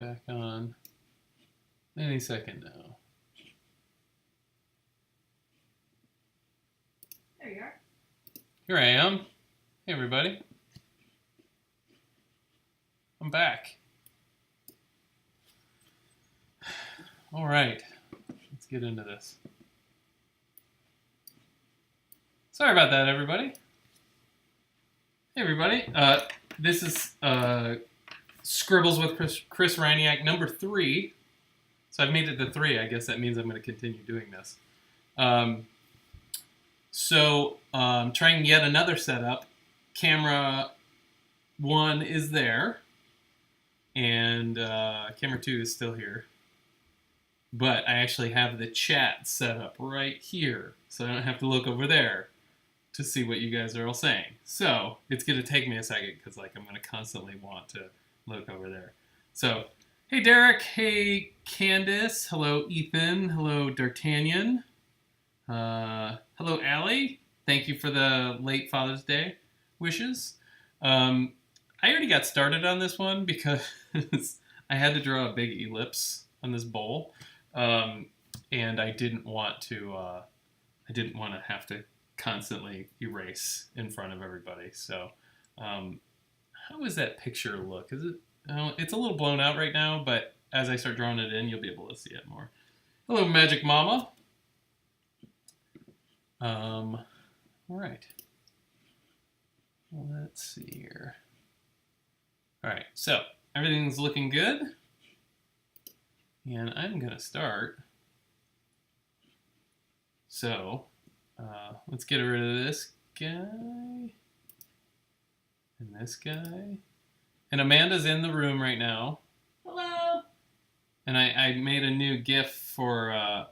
back on any second now. There you are. Here I am. Hey, everybody. I'm back. All right. Let's get into this. Sorry about that, everybody. Hey, everybody. This is Scribbles with Chris Ryniak, number 3. So I've made it to 3. I guess that means I'm going to continue doing this. Trying yet another setup. Camera 1 is there, and camera 2 is still here. But I actually have the chat set up right here, so I don't have to look over there to see what you guys are all saying. So it's going to take me a second because I'm going to constantly want to look over there. So, hey Derek, hey Candace, hello Ethan, hello D'Artagnan, hello Allie. Thank you for the late Father's Day wishes. I already got started on this one because I had to draw a big ellipse on this bowl, and I didn't want to have to constantly erase in front of everybody. So, how does that picture look? Is it? It's a little blown out right now, but as I start drawing it in, you'll be able to see it more. Hello, Magic Mama. All right. Let's see here. All right, so everything's looking good, and I'm gonna start. So. Let's get rid of this guy and this guy. And Amanda's in the room right now. Hello. And I made a new GIF for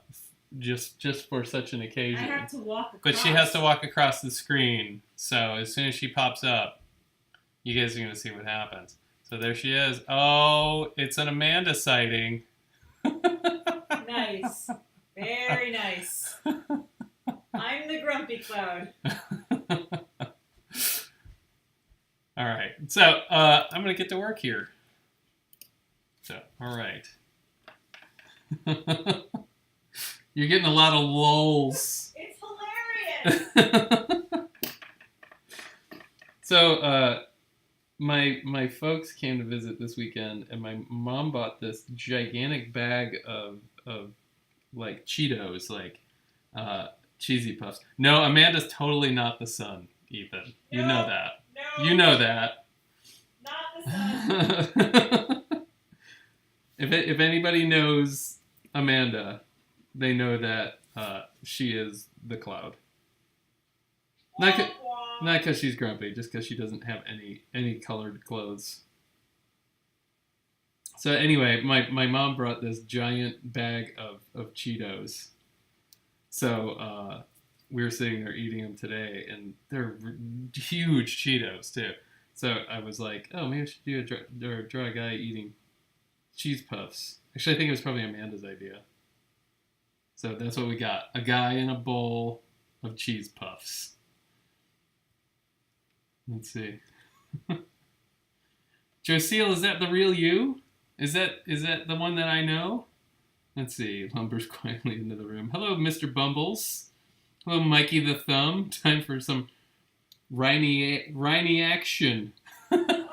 just for such an occasion. I have to walk across. But she has to walk across the screen. So as soon as she pops up, you guys are going to see what happens. So there she is. Oh, it's an Amanda sighting. Nice. Very nice. I'm the grumpy cloud. All right. So I'm going to get to work here. So, all right. You're getting a lot of lulls. It's hilarious. So my folks came to visit this weekend, and my mom bought this gigantic bag of like Cheetos, like cheesy puffs. No, Amanda's totally not the son, Ethan. You know that. No. You know that. Not the son. If anybody knows Amanda, they know that she is the cloud. Not because she's grumpy, just because she doesn't have any colored clothes. So anyway, my mom brought this giant bag of Cheetos. So we were sitting there eating them today, and they're huge Cheetos too. So I was like, oh, maybe I should draw a guy eating cheese puffs. Actually, I think it was probably Amanda's idea. So that's what we got. A guy in a bowl of cheese puffs. Let's see. Josiel, is that the real you? Is that the one that I know? Let's see. Lumbers quietly into the room. Hello, Mr. Bumbles. Hello, Mikey the Thumb. Time for some Ryniak action. Oh,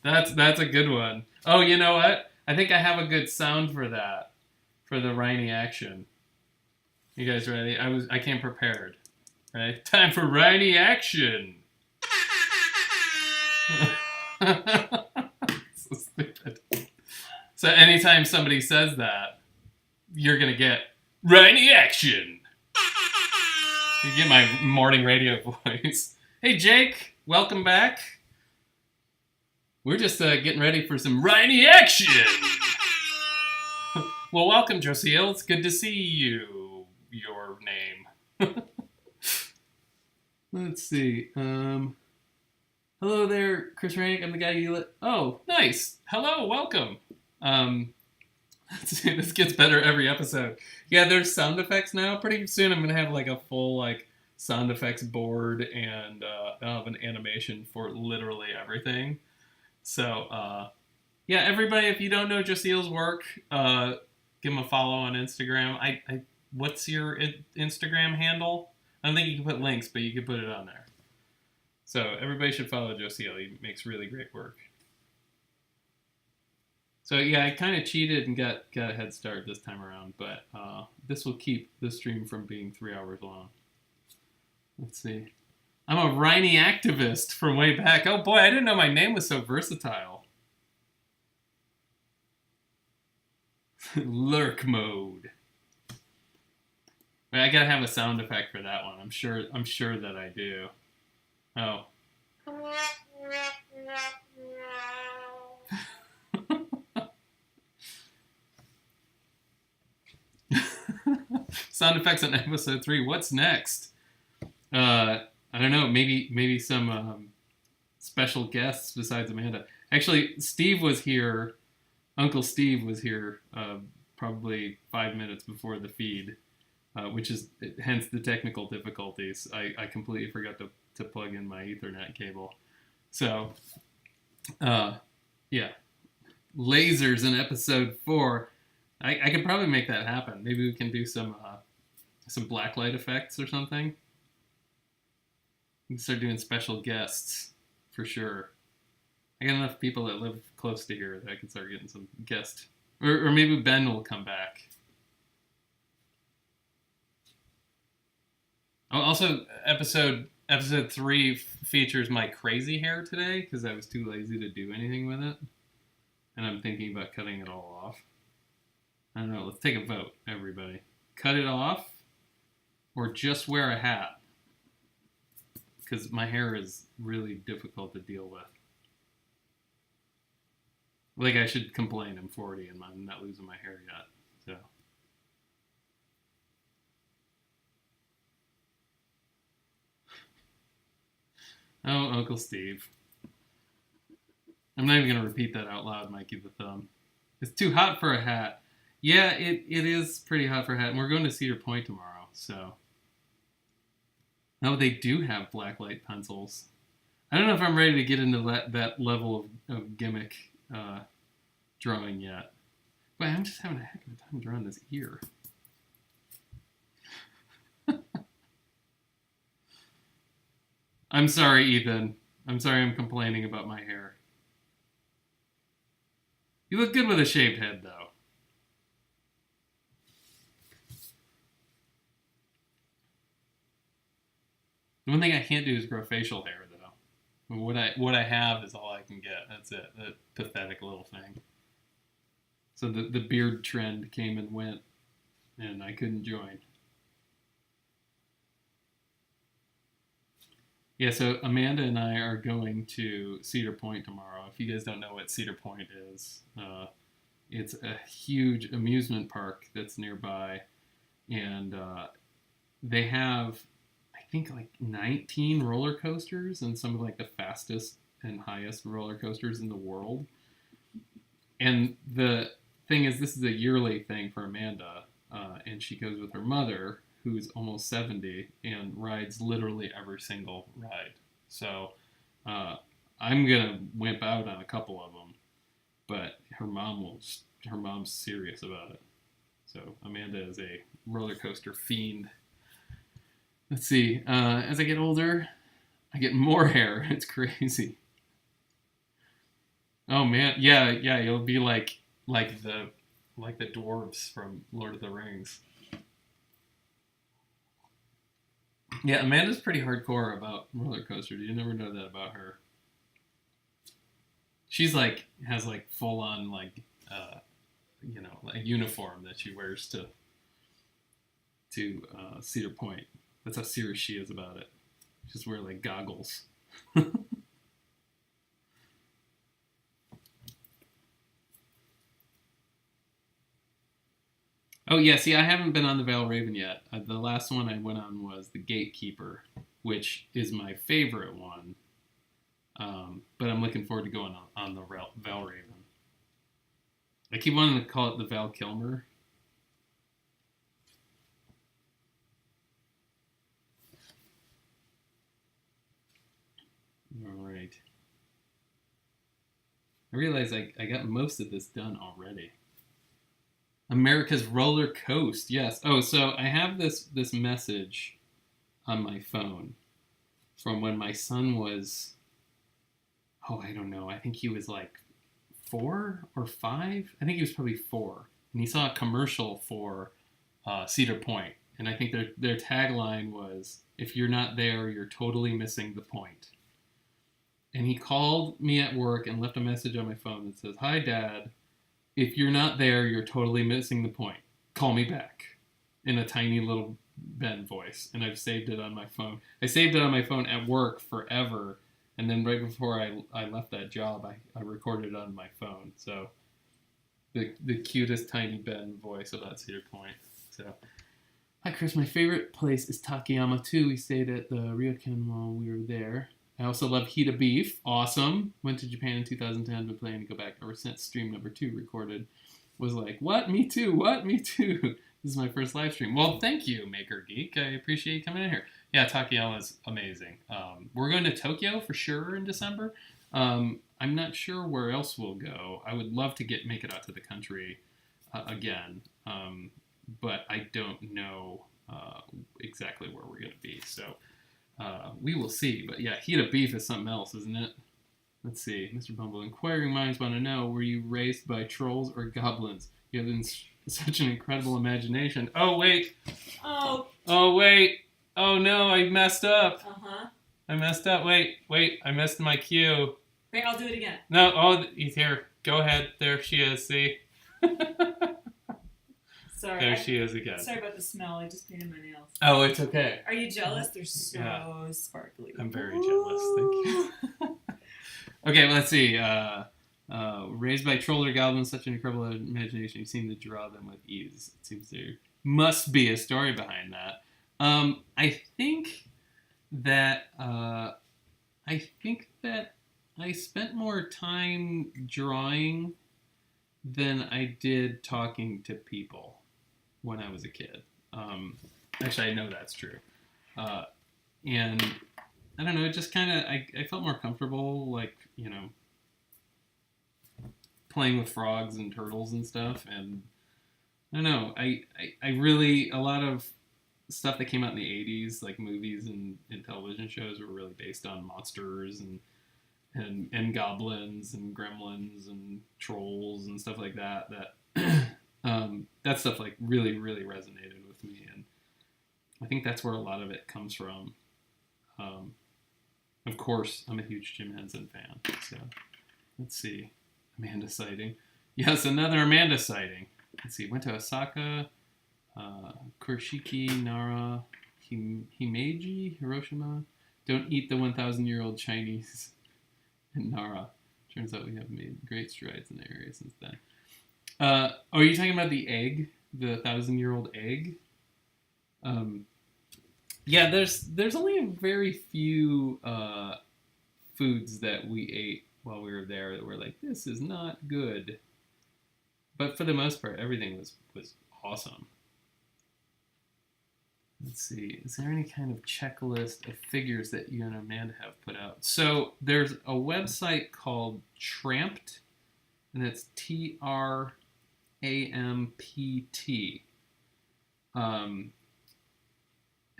nice. That's a good one. Oh, you know what? I think I have a good sound for that. For the Ryniak action. You guys ready? I came prepared. Right? Time for Ryniak action. So stupid. So anytime somebody says that, you're gonna get Ryniak action. You get my morning radio voice. Hey Jake, welcome back. We're just getting ready for some Ryniak action. Well, welcome, Josiel. It's good to see you. Your name. Let's see. Hello there, Chris Ryniak. I'm the guy you let. Oh, nice. Hello, welcome. Let's see. This gets better every episode. Yeah, there's sound effects now. Pretty soon, I'm gonna have like a full sound effects board, and I'll have an animation for literally everything. So Yeah, everybody, if you don't know Jaseel's work, give him a follow on Instagram. What's your Instagram handle? I don't think you can put links, but you can put it on there. So everybody should follow Joseel. He makes really great work. So yeah, I kind of cheated and got a head start this time around, but this will keep the stream from being 3 hours long. Let's see. I'm a Ryniak activist from way back. Oh boy, I didn't know my name was so versatile. Lurk mode. Wait, I gotta have a sound effect for that one. I'm sure that I do. Oh. Sound effects on episode 3. What's next? I don't know. Maybe some special guests besides Amanda. Actually, Steve was here. Uncle Steve was here probably 5 minutes before the feed, which is hence the technical difficulties. I completely forgot to plug in my Ethernet cable. So, yeah, lasers in episode 4. I could probably make that happen. Maybe we can do some blacklight effects or something. We can start doing special guests for sure. I got enough people that live close to here that I can start getting some guests. Or maybe Ben will come back. Oh, also, episode 3 features my crazy hair today because I was too lazy to do anything with it. And I'm thinking about cutting it all off. I don't know. Let's take a vote, everybody. Cut it off or just wear a hat? Because my hair is really difficult to deal with. Like, I should complain I'm 40 and I'm not losing my hair yet. So. Oh, Uncle Steve. I'm not even going to repeat that out loud, Mikey the Thumb. It's too hot for a hat. Yeah, it is pretty hot for a hat. And we're going to Cedar Point tomorrow, so. No, they do have blacklight pencils. I don't know if I'm ready to get into that level of gimmick drawing yet. But I'm just having a heck of a time drawing this ear. I'm sorry, Ethan. I'm sorry I'm complaining about my hair. You look good with a shaved head, though. The one thing I can't do is grow facial hair, though. What I have is all I can get. That's it. That pathetic little thing. So the beard trend came and went, and I couldn't join. Yeah, so Amanda and I are going to Cedar Point tomorrow. If you guys don't know what Cedar Point is, it's a huge amusement park that's nearby, and they have, I think, like 19 roller coasters and some of like the fastest and highest roller coasters in the world. And the thing is, this is a yearly thing for Amanda, and she goes with her mother, who's almost 70 and rides literally every single ride. So I'm gonna wimp out on a couple of them, but her mom's serious about it. So Amanda is a roller coaster fiend. Let's see. As I get older, I get more hair. It's crazy. Oh man, yeah. You'll be like the dwarves from Lord of the Rings. Yeah, Amanda's pretty hardcore about roller coasters. You never know that about her. She's like has like full on like like uniform that she wears to Cedar Point. That's how serious she is about it. She just wear like goggles. Oh yeah, see, I haven't been on the Valraven yet. The last one I went on was the Gatekeeper, which is my favorite one. But I'm looking forward to going on the Valraven. I keep wanting to call it the Val Kilmer. All right. I realize I got most of this done already. America's roller coast. Yes. Oh, so I have this message on my phone from when my son was, oh, I don't know. I think he was like 4 or 5. I think he was probably 4, and he saw a commercial for Cedar Point, and I think their tagline was, "If you're not there, you're totally missing the point." And he called me at work and left a message on my phone that says, "Hi, Dad. If you're not there, you're totally missing the point. Call me back," in a tiny little Ben voice. And I've saved it on my phone. I saved it on my phone at work forever. And then right before I left that job, I recorded it on my phone. So the cutest tiny Ben voice about Cedar Point. So, hi, Chris. My favorite place is Takayama, too. We stayed at the Ryokan while we were there. I also love Hita Beef. Awesome. Went to Japan in 2010. Been planning to go back ever since stream number 2 recorded. Was like, what? Me too. What? Me too. This is my first live stream. Well, thank you, Maker Geek. I appreciate you coming in here. Yeah, Takayama is amazing. We're going to Tokyo for sure in December. I'm not sure where else we'll go. I would love to make it out to the country again, but I don't know exactly where we're going to be. So we will see. But yeah, Hita Beef is something else, isn't it? Let's see. Mr. Bumble, inquiring minds want to know, were you raised by trolls or goblins? You have such an incredible imagination. Oh, wait. Oh. Oh, wait. Oh, no, I messed up. Uh-huh. I messed up. Wait. I missed my cue. Wait, I'll do it again. No, oh, he's here. Go ahead. There she is. See? Sorry. There she is again. Sorry about the smell. I just painted my nails. Oh, it's okay. Are you jealous? They're so sparkly. I'm very jealous. Thank you. Okay, let's see. Raised by trolls or goblins, such an incredible imagination. You seem to draw them with ease. It seems there must be a story behind that. I think that I spent more time drawing than I did talking to people when I was a kid. Actually, I know that's true. And I don't know, it just kind of, I felt more comfortable, like, you know, playing with frogs and turtles and stuff. And I don't know, I really, a lot of stuff that came out in the 80s, like movies and television shows, were really based on monsters and goblins and gremlins and trolls and stuff like that. That stuff like really, really resonated with me. And I think that's where a lot of it comes from. Of course, I'm a huge Jim Henson fan. So let's see. Amanda sighting. Yes, another Amanda sighting. Let's see. Went to Osaka, Kurashiki, Nara, Himeji, Hiroshima. Don't eat the 1,000-year-old Chinese in Nara. Turns out we have made great strides in the area since then. Are you talking about the egg? The 1,000-year-old egg? Yeah, there's only a very few foods that we ate while we were there that were like, this is not good. But for the most part, everything was awesome. Let's see. Is there any kind of checklist of figures that you and Amanda have put out? So there's a website called Trampt, and it's TRAMPT.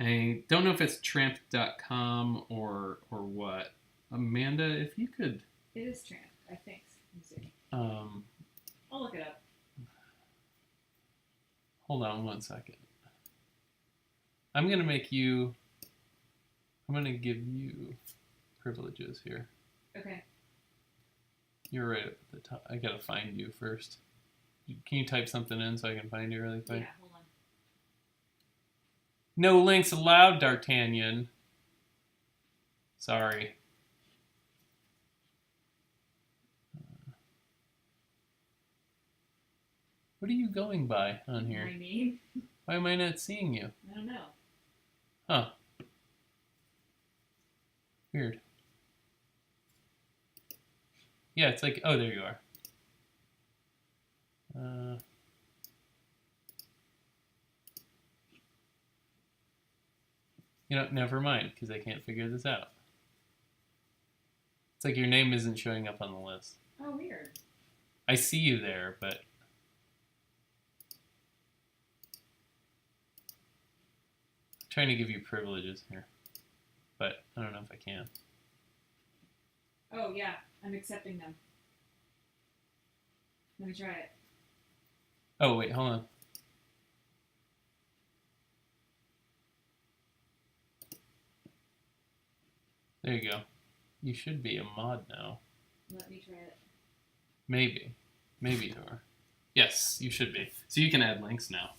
I don't know if it's trampt.com or what. Amanda, if you could. It is Tramp, I think. Let me see. I'll look it up. Hold on 1 second. I'm going to give you privileges here. Okay. You're right at the top. I got to find you first. Can you type something in so I can find you really quick? Yeah, hold on. No links allowed, D'Artagnan. Sorry. What are you going by on here? My name? Why am I not seeing you? I don't know. Huh. Weird. Yeah, it's like, oh, there you are. You know, never mind, because I can't figure this out. It's like your name isn't showing up on the list. Oh, weird. I see you there, but I'm trying to give you privileges here, but I don't know if I can. Oh, yeah. I'm accepting them. Let me try it. Oh, wait, hold on. There you go. You should be a mod now. Let me try it. Maybe. Maybe you are. Yes, you should be. So you can add links now.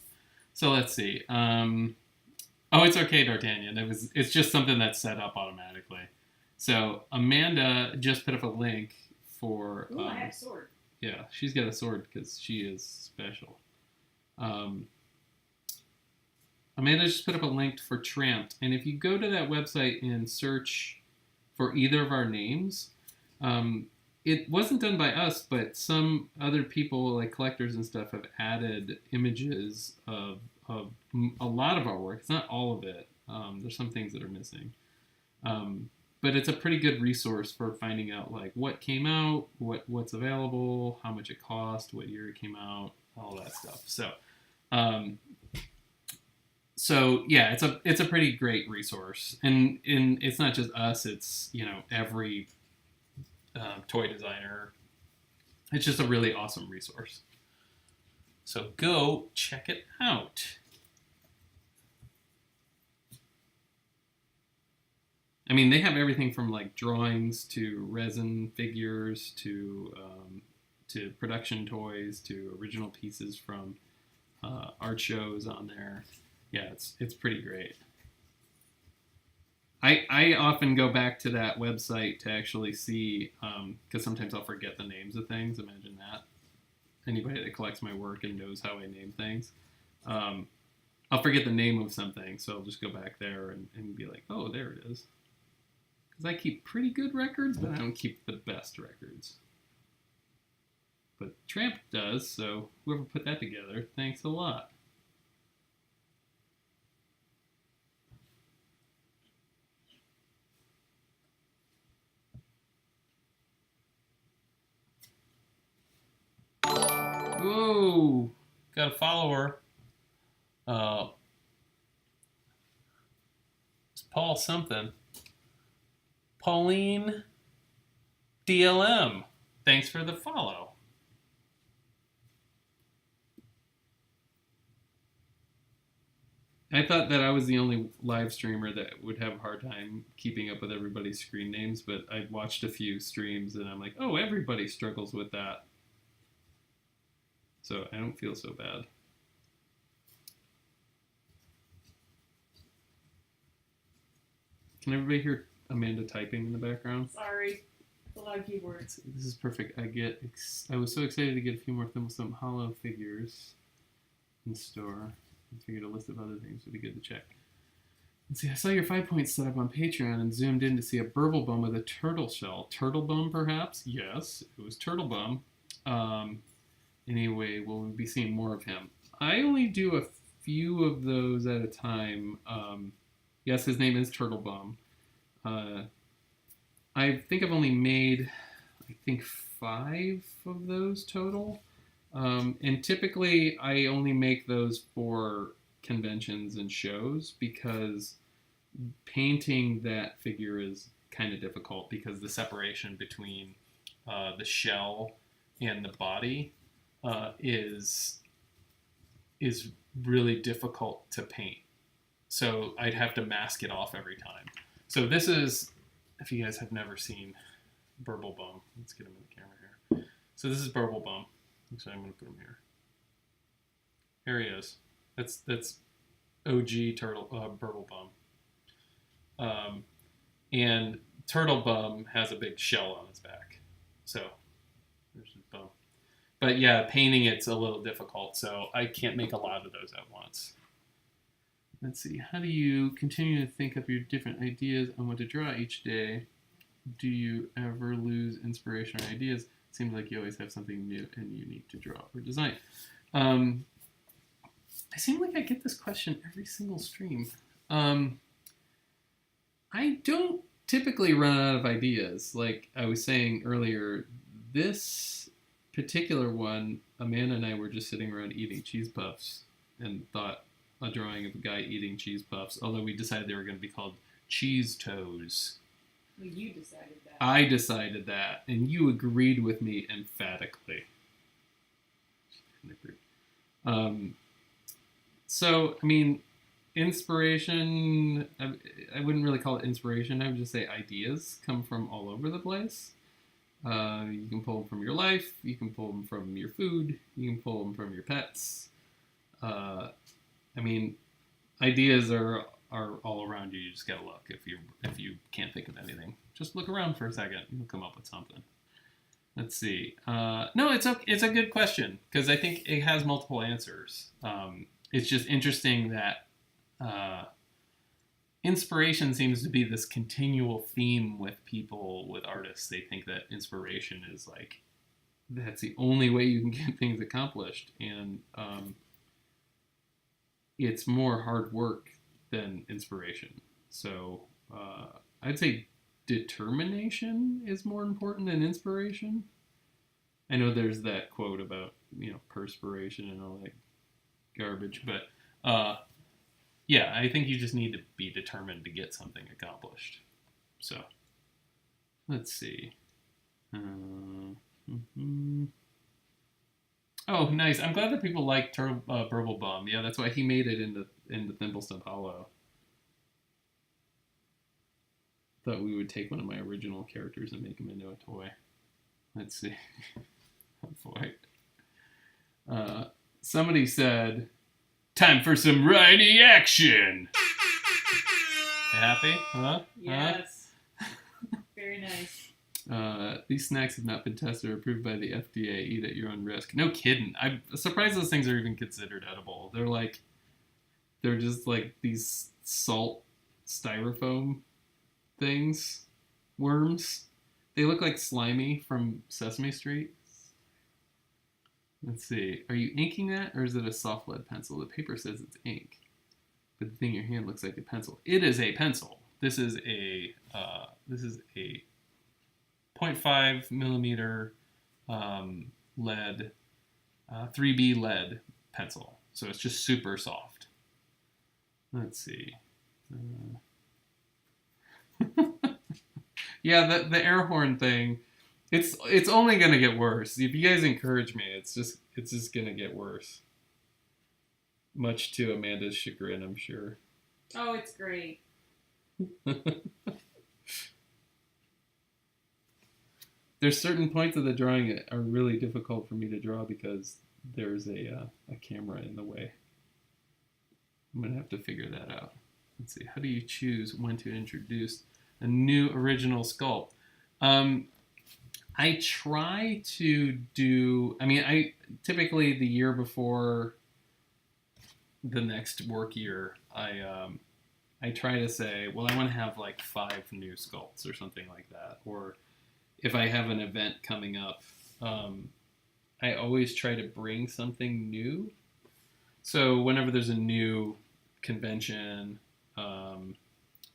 So let's see. Oh, it's okay, D'Artagnan. It's just something that's set up automatically. So Amanda just put up a link for. Ooh, I have a sword. Yeah, she's got a sword because she is special. Amanda just put up a link for Tramped, and if you go to that website and search for either of our names, it wasn't done by us, but some other people, like collectors and stuff, have added images of a lot of our work. It's not all of it. There's some things that are missing. But it's a pretty good resource for finding out like what came out, what's available, how much it cost, what year it came out, all that stuff. So yeah, it's a pretty great resource, and it's not just us. It's every toy designer. It's just a really awesome resource. So go check it out. I mean, they have everything from like drawings to resin figures to production toys to original pieces from art shows on there. Yeah, it's pretty great. I often go back to that website to actually see, because sometimes I'll forget the names of things. Imagine that. Anybody that collects my work and knows how I name things. I'll forget the name of something, so I'll just go back there and be like, oh, there it is. Because I keep pretty good records, but I don't keep the best records. But Tramp does, so whoever put that together, thanks a lot. Whoa! Got a follower. It's Paul something. Pauline DLM. Thanks for the follow. I thought that I was the only live streamer that would have a hard time keeping up with everybody's screen names, but I watched a few streams and I'm like, oh, everybody struggles with that. So I don't feel so bad. Can everybody hear Amanda typing in the background? Sorry. It's a loud keyboard. This is perfect. I was so excited to get a few more Thimblestump Hollow figures in store. I figured a list of other things would be good to check. Let's see, I saw your 5-point setup on Patreon and zoomed in to see a burble bum with a turtle shell. Turtle bum, perhaps? Yes, it was turtle bum. Anyway, we'll be seeing more of him. I only do a few of those at a time. Yes, his name is Turtle Bum. I think I've only made, 5 of those total. And typically, I only make those for conventions and shows because painting that figure is kind of difficult because the separation between the shell and the body is really difficult to paint. So I'd have to mask it off every time. So this is, if you guys have never seen Burble Bum, let's get him in the camera here. So this is Burble Bum. So I'm going to put him here. Here he is. That's OG Turtle Burble Bum. And Turtle Bum has a big shell on his back. So there's his bum. But yeah, painting it's a little difficult, so I can't make a lot of those at once. Let's see. How do you continue to think up your different ideas on what to draw each day? Do you ever lose inspiration or ideas? It seems like you always have something new and unique to draw or design. I seem like I get this question every single stream. I don't typically run out of ideas. Like I was saying earlier, this particular one, Amanda and I were just sitting around eating cheese puffs and thought a drawing of a guy eating cheese puffs, although we decided they were going to be called cheese toes. Well, you decided that. I decided that, and you agreed with me emphatically. So, I mean, inspiration, I wouldn't really call it inspiration. I would just say ideas come from all over the place. You can pull them from your life. You can pull them from your food. You can pull them from your pets. I mean, ideas are all around you. You just gotta look. If you can't think of anything, just look around for a second. You'll come up with something. Let's see. No, it's a good question because I think it has multiple answers. It's just interesting that inspiration seems to be this continual theme with people, with artists. They think that inspiration is like, that's the only way you can get things accomplished. And it's more hard work than inspiration. So I'd say determination is more important than inspiration. I know there's that quote about, perspiration and all that garbage, but yeah, I think you just need to be determined to get something accomplished. So, let's see. Oh, nice. I'm glad that people like Burble Bomb. Yeah, that's why he made it in the Thimblestump Hollow. Thought we would take one of my original characters and make him into a toy. Let's see. Oh, boy. Somebody said, "Time for some Ryniak action." You happy? Huh? Yes. Very nice. These snacks have not been tested or approved by the FDA. Eat at your own risk. No kidding. I'm surprised those things are even considered edible. They're just like these salt styrofoam things. Worms. They look like Slimy from Sesame Street. Let's see. Are you inking that, or is it a soft lead pencil? The paper says it's ink, but the thing in your hand looks like a pencil. It is a pencil. This is a 0.5 millimeter lead, 3B lead pencil. So it's just super soft. Let's see. Yeah, the air horn thing. It's only gonna get worse. If you guys encourage me, it's just gonna get worse. Much to Amanda's chagrin, I'm sure. Oh, it's great. There's certain points of the drawing that are really difficult for me to draw because there's a camera in the way. I'm gonna have to figure that out. Let's see. How do you choose when to introduce a new original sculpt? I try to do, I typically the year before the next work year, I try to say, well, I want to have like 5 new sculpts or something like that. Or if I have an event coming up, I always try to bring something new. So whenever there's a new convention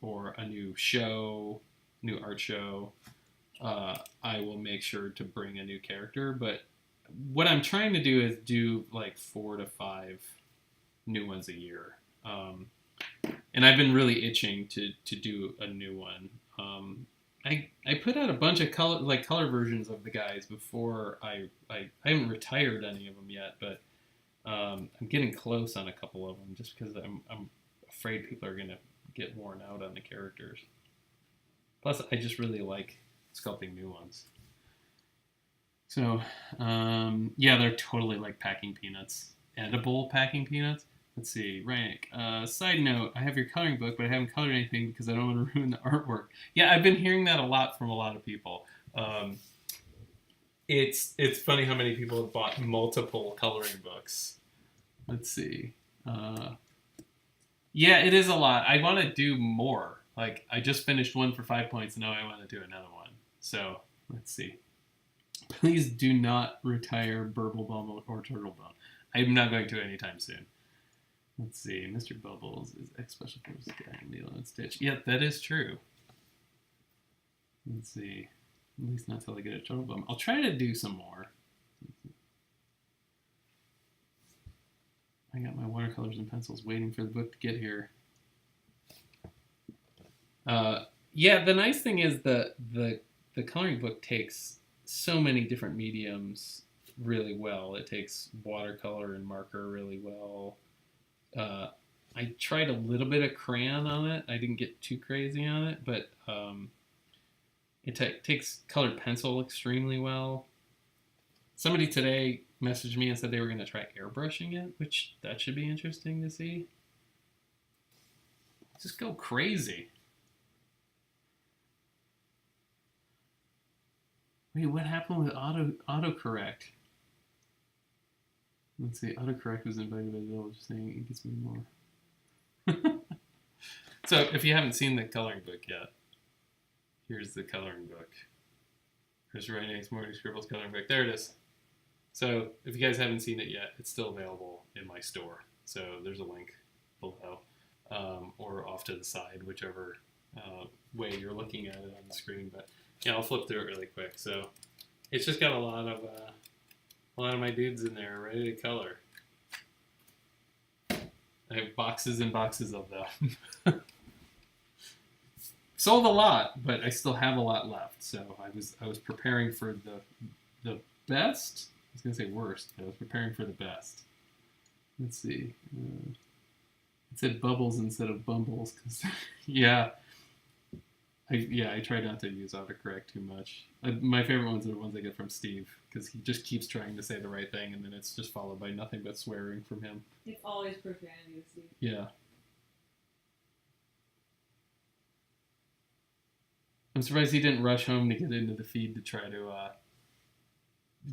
or a new show, new art show, I will make sure to bring a new character. But what I'm trying to do is do like 4 to 5 new ones a year. And I've been really itching to do a new one. I put out a bunch of color versions of the guys before I haven't retired any of them yet, but I'm getting close on a couple of them just because I'm afraid people are gonna get worn out on the characters. Plus, I just really like sculpting new ones. So, yeah, they're totally like packing peanuts. Edible packing peanuts. Let's see, Ryniak. Side note, I have your coloring book, but I haven't colored anything because I don't want to ruin the artwork. Yeah, I've been hearing that a lot from a lot of people. It's funny how many people have bought multiple coloring books. Let's see. Yeah, it is a lot. I want to do more. Like, I just finished one for 5 points, and now I want to do another one. So, let's see. Please do not retire Burble Bomb or Turtle Bomb. I'm not going to anytime soon. Let's see. Mr. Bubbles is X Special Forces guy in Needle and Stitch. Yeah, that is true. Let's see. At least not till I get a total bum. I'll try to do some more. I got my watercolors and pencils waiting for the book to get here. Yeah, the nice thing is the coloring book takes so many different mediums really well. It takes watercolor and marker really well. I tried a little bit of crayon on it. I didn't get too crazy on it, but it takes colored pencil extremely well. Somebody today messaged me and said they were going to try airbrushing it, which that should be interesting to see. Just go crazy. Wait, what happened with autocorrect? Let's see, autocorrect was invited by Bill, just saying it gets me more. So if you haven't seen the coloring book yet, here's the coloring book. There's Ryniak's Morning Scribbles coloring book. There it is. So if you guys haven't seen it yet, it's still available in my store. So there's a link below, or off to the side, whichever way you're looking at it on the screen. But yeah, I'll flip through it really quick. So it's just got a lot of my dudes in there ready to color. I have boxes and boxes of them. Sold a lot, but I still have a lot left. So I was preparing for the best. I was gonna say worst, but I was preparing for the best. Let's see. It said bubbles instead of bumbles. Yeah. I try not to use autocorrect too much. My favorite ones are the ones I get from Steve, because he just keeps trying to say the right thing, and then it's just followed by nothing but swearing from him. It's always profanity with Steve. Yeah. I'm surprised he didn't rush home to get into the feed to try to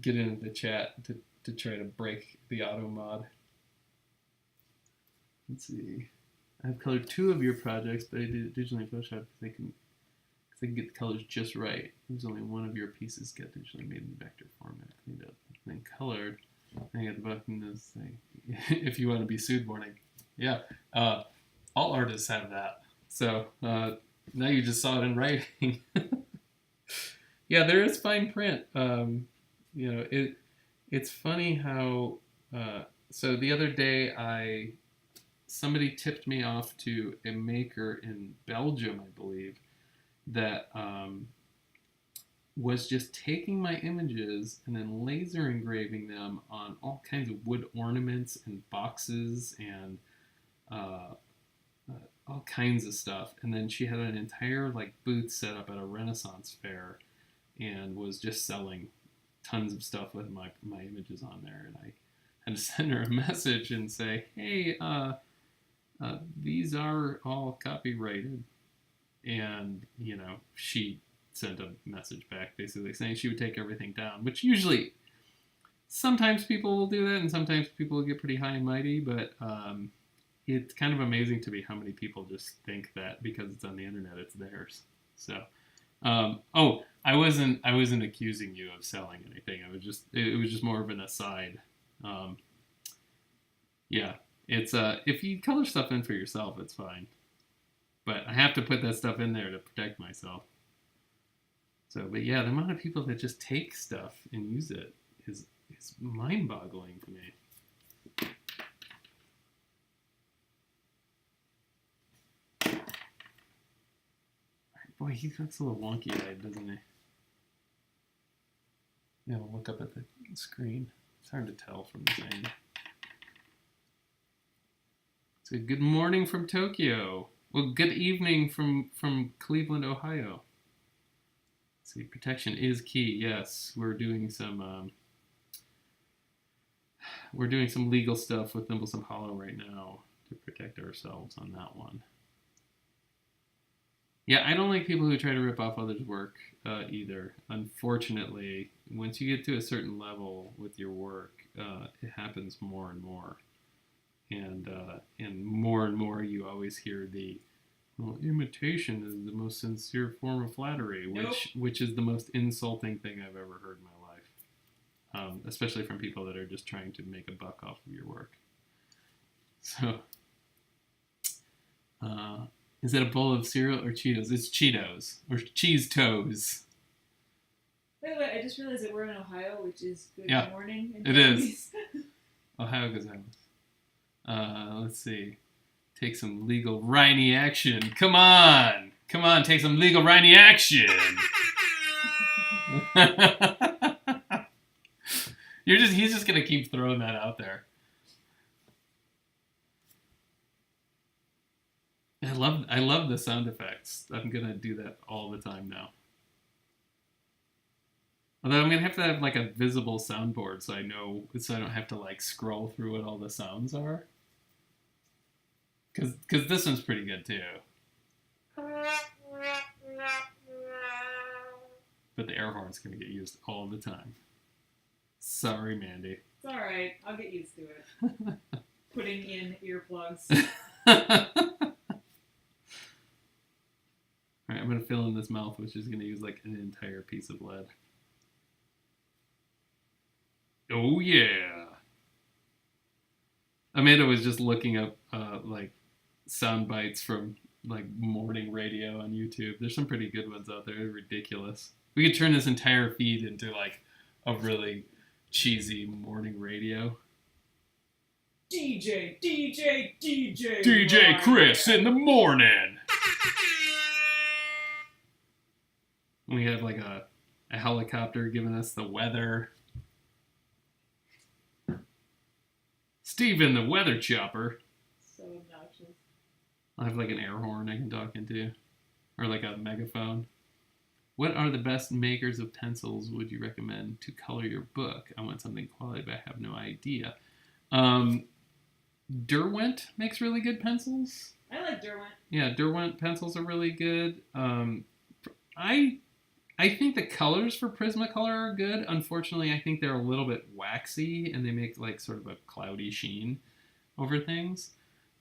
get into the chat to try to break the auto mod. Let's see. I've colored 2 of your projects, but I did it digitally in Photoshop because I can get the colors just right. There's only one of your pieces got digitally made in vector format, cleaned up, and then colored. And I got the button that saying, if you want to be sued warning. Yeah, all artists have that. So now you just saw it in writing. Yeah, there is fine print. It's funny how. So the other day, somebody tipped me off to a maker in Belgium, I believe, that was just taking my images and then laser engraving them on all kinds of wood ornaments and boxes and all kinds of stuff. And then she had an entire booth set up at a Renaissance fair and was just selling tons of stuff with my images on there. And I had to send her a message and say, hey, these are all copyrighted. And, she sent a message back basically saying she would take everything down, which usually, sometimes people will do that and sometimes people will get pretty high and mighty, but it's kind of amazing to me how many people just think that because it's on the internet, it's theirs. So, I wasn't accusing you of selling anything. It was just more of an aside. Yeah, it's if you color stuff in for yourself, it's fine. But I have to put that stuff in there to protect myself. So, but yeah, the amount of people that just take stuff and use it is mind-boggling to me. Boy, he looks a little wonky-eyed, doesn't he? Yeah, I'll look up at the screen. It's hard to tell from this angle. So, good morning from Tokyo. Well, good evening from Cleveland, Ohio. Let's see, protection is key. Yes, we're doing some legal stuff with Nimblesome Hollow right now to protect ourselves on that one. Yeah, I don't like people who try to rip off others' work either. Unfortunately, once you get to a certain level with your work, it happens more and more. And more you always hear imitation is the most sincere form of flattery, which is the most insulting thing I've ever heard in my life, especially from people that are just trying to make a buck off of your work. So, is it a bowl of cereal or Cheetos? It's Cheetos or cheese toes. By the way, I just realized that we're in Ohio, which is good Yeah, morning. In it is. Japanese. Ohio gozaimasu. Let's see. Take some legal Ryniak action. Come on. Come on, take some legal Ryniak action. He's just gonna keep throwing that out there. I love the sound effects. I'm gonna do that all the time now. Although I'm gonna have to have like a visible soundboard so I don't have to like scroll through what all the sounds are. Cause this one's pretty good too. But the air horn's gonna get used all the time. Sorry, Mandy. It's alright. I'll get used to it. Putting in earplugs. Alright, I'm gonna fill in this mouth, which is gonna use like an entire piece of lead. Oh yeah. Amanda was just looking up like sound bites from like morning radio on YouTube. There's some pretty good ones out there. They're ridiculous. We could turn this entire feed into like a really cheesy morning radio. DJ DJ Chris in the morning. We have like a helicopter giving us the weather. Steven the weather chopper. So obnoxious. I'll have like an air horn I can talk into. Or like a megaphone. What are the best makers of pencils would you recommend to color your book? I want something quality, but I have no idea. Derwent makes really good pencils. I like Derwent. Yeah, Derwent pencils are really good. I think the colors for Prismacolor are good. Unfortunately, I think they're a little bit waxy and they make like sort of a cloudy sheen over things.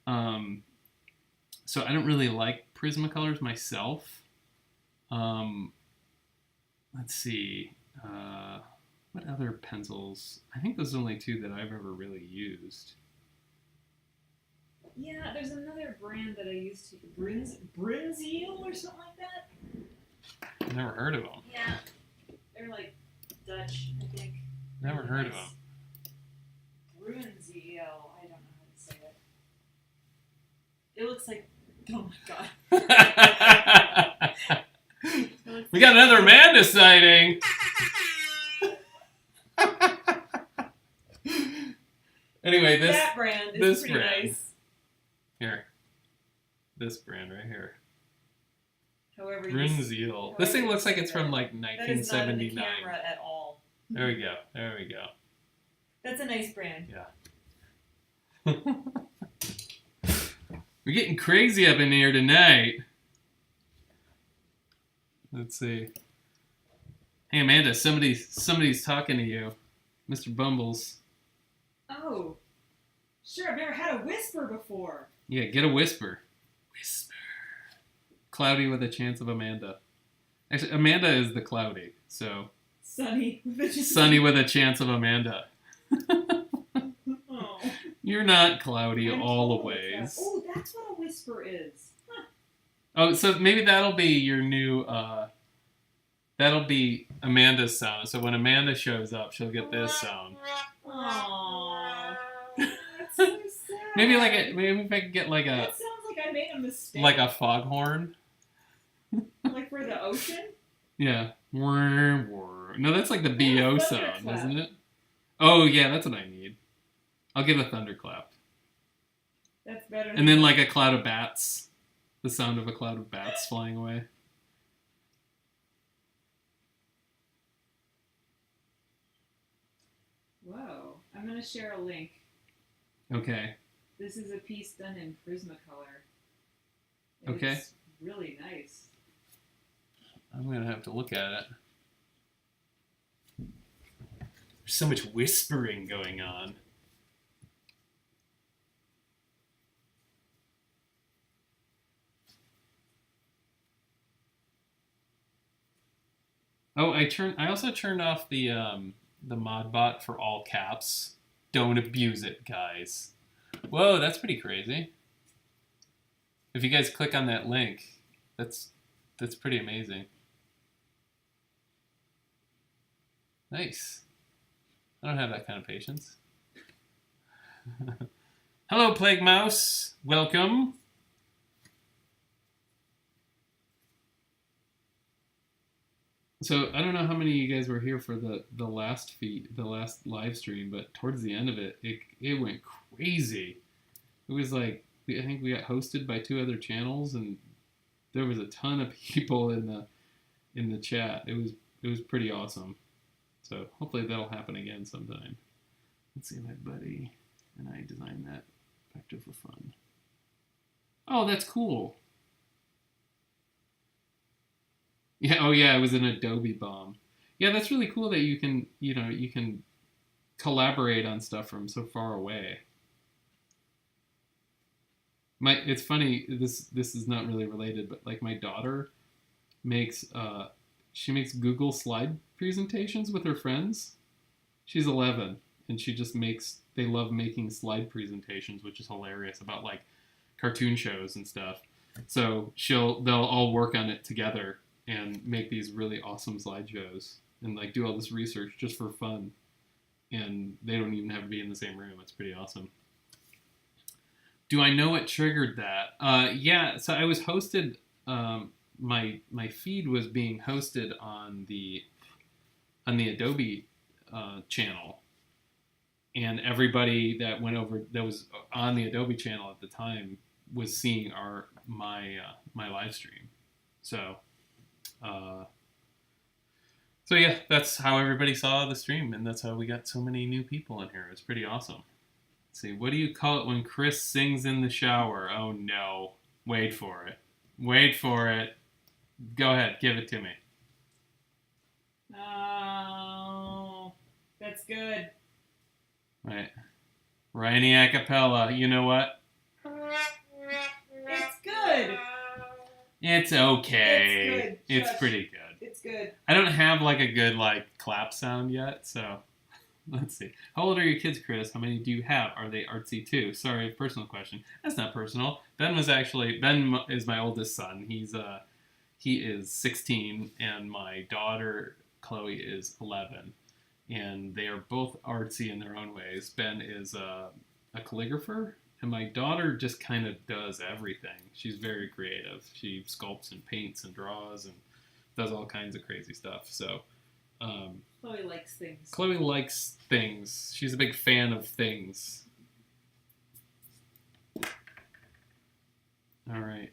So I don't really like Prismacolors myself. Let's see. What other pencils? I think those are the only two that I've ever really used. Yeah, there's another brand that I used to Brinziel or something like that. I've never heard of them. Yeah, they're like Dutch, I think. Never heard of them. Brinziel, I don't know how to say it. It looks like, oh my god. We got another Amanda sighting. Anyway, that brand is pretty nice. Here. This brand right here. However, Brinziel. This thing looks like it's from like that is not in the 1979. camera at all. There we go. There we go. That's a nice brand. Yeah. We're getting crazy up in here tonight. Let's see. Hey Amanda, somebody's talking to you. Mr. Bumbles. Oh. Sure, I've never had a whisper before. Yeah, get a whisper. Whisper. Cloudy with a chance of Amanda. Actually, Amanda is the cloudy, so. Sunny. Sunny with a chance of Amanda. Oh. You're not cloudy I'm all the totally ways. Oh, that's what a whisper is. Huh. Oh, so maybe that'll be your new, that'll be Amanda's sound. So when Amanda shows up, she'll get this sound. Aww. That's so sad. Maybe if I could get like That sounds like I made a mistake. like a foghorn. Like for the ocean? Yeah. No, that's like the BO sound, thunderclap. isn't it? Oh yeah, that's what I need. I'll give a thunderclap. That's better. And then like a cloud of bats. The sound of a cloud of bats flying away. Whoa. I'm going to share a link. Okay. This is a piece done in Prismacolor. Okay. It's really nice. I'm gonna have to look at it. There's so much whispering going on. Oh, I also turned off the mod bot for all caps. Don't abuse it, guys. Whoa, that's pretty crazy. If you guys click on that link, that's pretty amazing. Nice. I don't have that kind of patience. Hello, Plague Mouse. Welcome. So I don't know how many of you guys were here for the last live stream, but towards the end of it, it went crazy. It was like I think we got hosted by 2 other channels, and there was a ton of people in the chat. It was pretty awesome. So hopefully that'll happen again sometime. Let's see, my buddy and I designed that vector for fun. Oh, that's cool. Yeah, oh yeah, it was an Adobe bomb. Yeah, that's really cool that you can collaborate on stuff from so far away. It's funny, this is not really related, but like my daughter makes she makes Google slide presentations with her friends. She's 11 and they love making slide presentations, which is hilarious, about like cartoon shows and stuff. So they'll all work on it together and make these really awesome slideshows and like do all this research just for fun. And they don't even have to be in the same room. It's pretty awesome. Do I know what triggered that? Yeah, so I was hosted. My feed was being hosted on the Adobe channel, and everybody that went over that was on the Adobe channel at the time was seeing my live stream. So yeah, that's how everybody saw the stream, and that's how we got so many new people in here. It's pretty awesome. Let's see, what do you call it when Chris sings in the shower? Oh no. Wait for it. Wait for it. Go ahead, give it to me. Oh, that's good. Right. Ryniak a cappella. You know what? It's good. It's okay. It's good. It's pretty good. It's good. I don't have like a good like clap sound yet, so let's see. How old are your kids, Chris? How many do you have? Are they artsy too? Sorry, personal question. That's not personal. Ben is my oldest son. He is 16, and my daughter Chloe is 11, and they are both artsy in their own ways. Ben is a calligrapher, and my daughter just kind of does everything. She's very creative. She sculpts and paints and draws and does all kinds of crazy stuff. So Chloe likes things. Chloe likes things. She's a big fan of things. All right.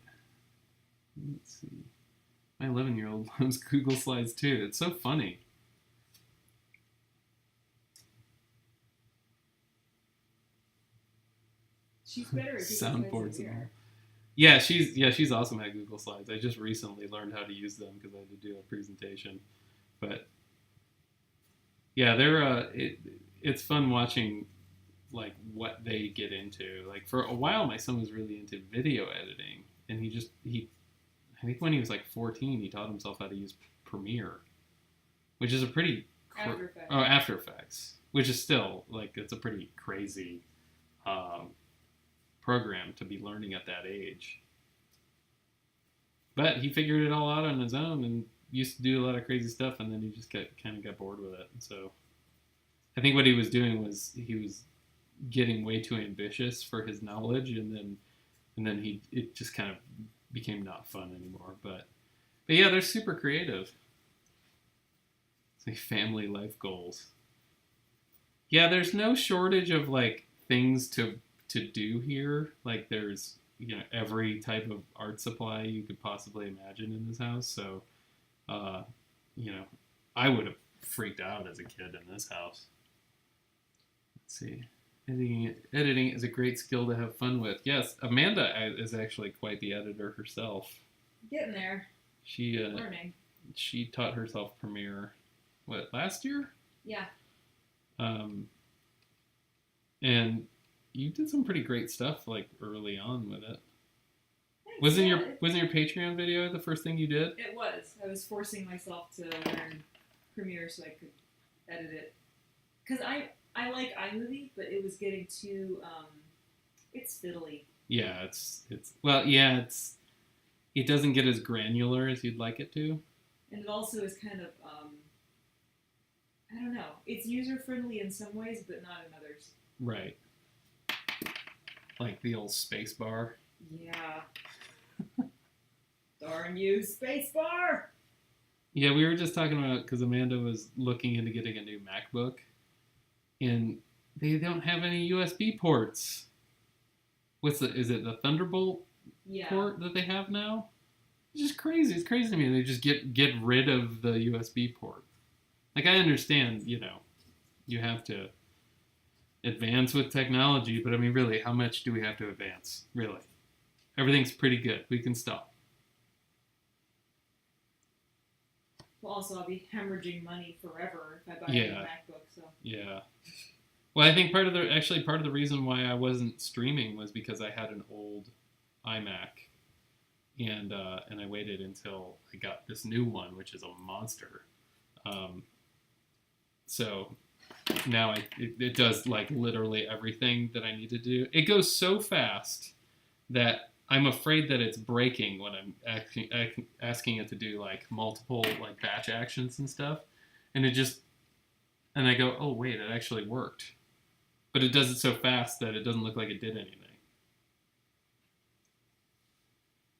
Let's see. My 11-year-old loves Google Slides too. It's so funny. She's better at soundboards and all. Yeah, she's awesome at Google Slides. I just recently learned how to use them because I had to do a presentation. But yeah, it's fun watching like what they get into. Like for a while, my son was really into video editing, and I think when he was like 14, he taught himself how to use Premiere, which is a pretty After Effects, which is still like it's a pretty crazy program to be learning at that age. But he figured it all out on his own and used to do a lot of crazy stuff, and then he just kind of got bored with it. And so I think what he was doing was he was getting way too ambitious for his knowledge, and then it just kind of became not fun anymore. But yeah, they're super creative. It's like family life goals. Yeah, there's no shortage of like things to do here. Like there's every type of art supply you could possibly imagine in this house. So I would have freaked out as a kid in this house. Let's see. Editing is a great skill to have fun with. Yes, Amanda is actually quite the editor herself. Getting there. Learning. She taught herself Premiere. What, last year? Yeah. And you did some pretty great stuff like early on with it. Thanks, Wasn't your Patreon video the first thing you did? It was. I was forcing myself to learn Premiere so I could edit it. Because I like iMovie, but it was getting too it's fiddly. Yeah, it doesn't get as granular as you'd like it to. And it also is kind of I don't know. It's user friendly in some ways, but not in others. Right. Like the old space bar. Yeah. Darn you, spacebar! Yeah, we were just talking about because Amanda was looking into getting a new MacBook, and they don't have any USB ports. Is it the Thunderbolt port that they have now? It's just crazy. It's crazy to me. They just get rid of the USB port. Like, I understand, you have to advance with technology, but I mean, really, how much do we have to advance? Really? Everything's pretty good. We can stop. Well, also, I'll be hemorrhaging money forever if I buy a new MacBook, so. Yeah. Well, I think part of the reason why I wasn't streaming was because I had an old iMac, and I waited until I got this new one, which is a monster. So now it does like literally everything that I need to do. It goes so fast that I'm afraid that it's breaking when I'm asking it to do like multiple like batch actions and stuff, and I go, oh wait, it actually worked, but it does it so fast that it doesn't look like it did anything.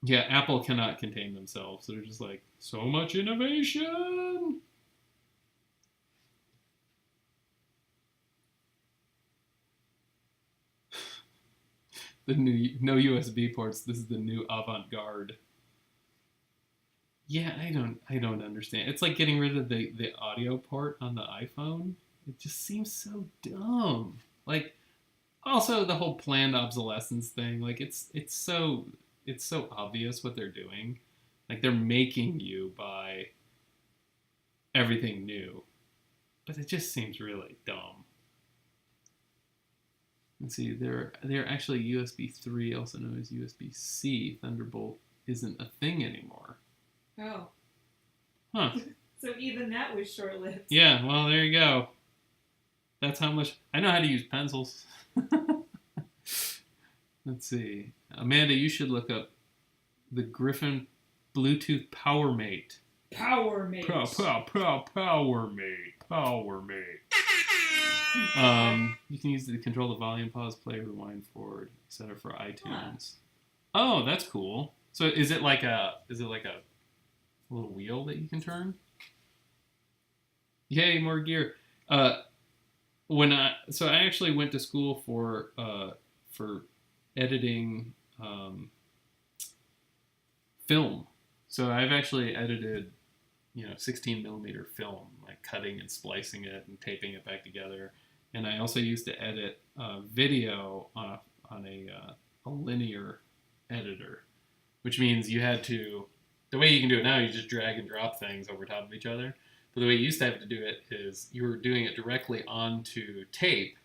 Yeah, Apple cannot contain themselves. They're just like, so much innovation. The new no USB ports. This is the new avant-garde. Yeah, I don't understand. It's like getting rid of the audio port on the iPhone. It just seems so dumb. Like, also the whole planned obsolescence thing. Like, it's so obvious what they're doing. Like, they're making you buy everything new, but it just seems really dumb. Let's see, they're actually USB 3, also known as USB-C. Thunderbolt isn't a thing anymore. Oh. Huh. So even that was short-lived. Yeah, well, there you go. That's how much... I know how to use pencils. Let's see. Amanda, you should look up the Griffin Bluetooth PowerMate. PowerMate. PowerMate. You can use it to control the volume, pause, play, rewind, forward, etc. for iTunes. Huh. Oh, that's cool. So is it like a little wheel that you can turn? Yay, more gear. I actually went to school for editing film. So I've actually edited 16 millimeter film, like cutting and splicing it and taping it back together. And I also used to edit video on a linear editor, which means you had to, the way you can do it now, you just drag and drop things over top of each other. But the way you used to have to do it is you were doing it directly onto tape,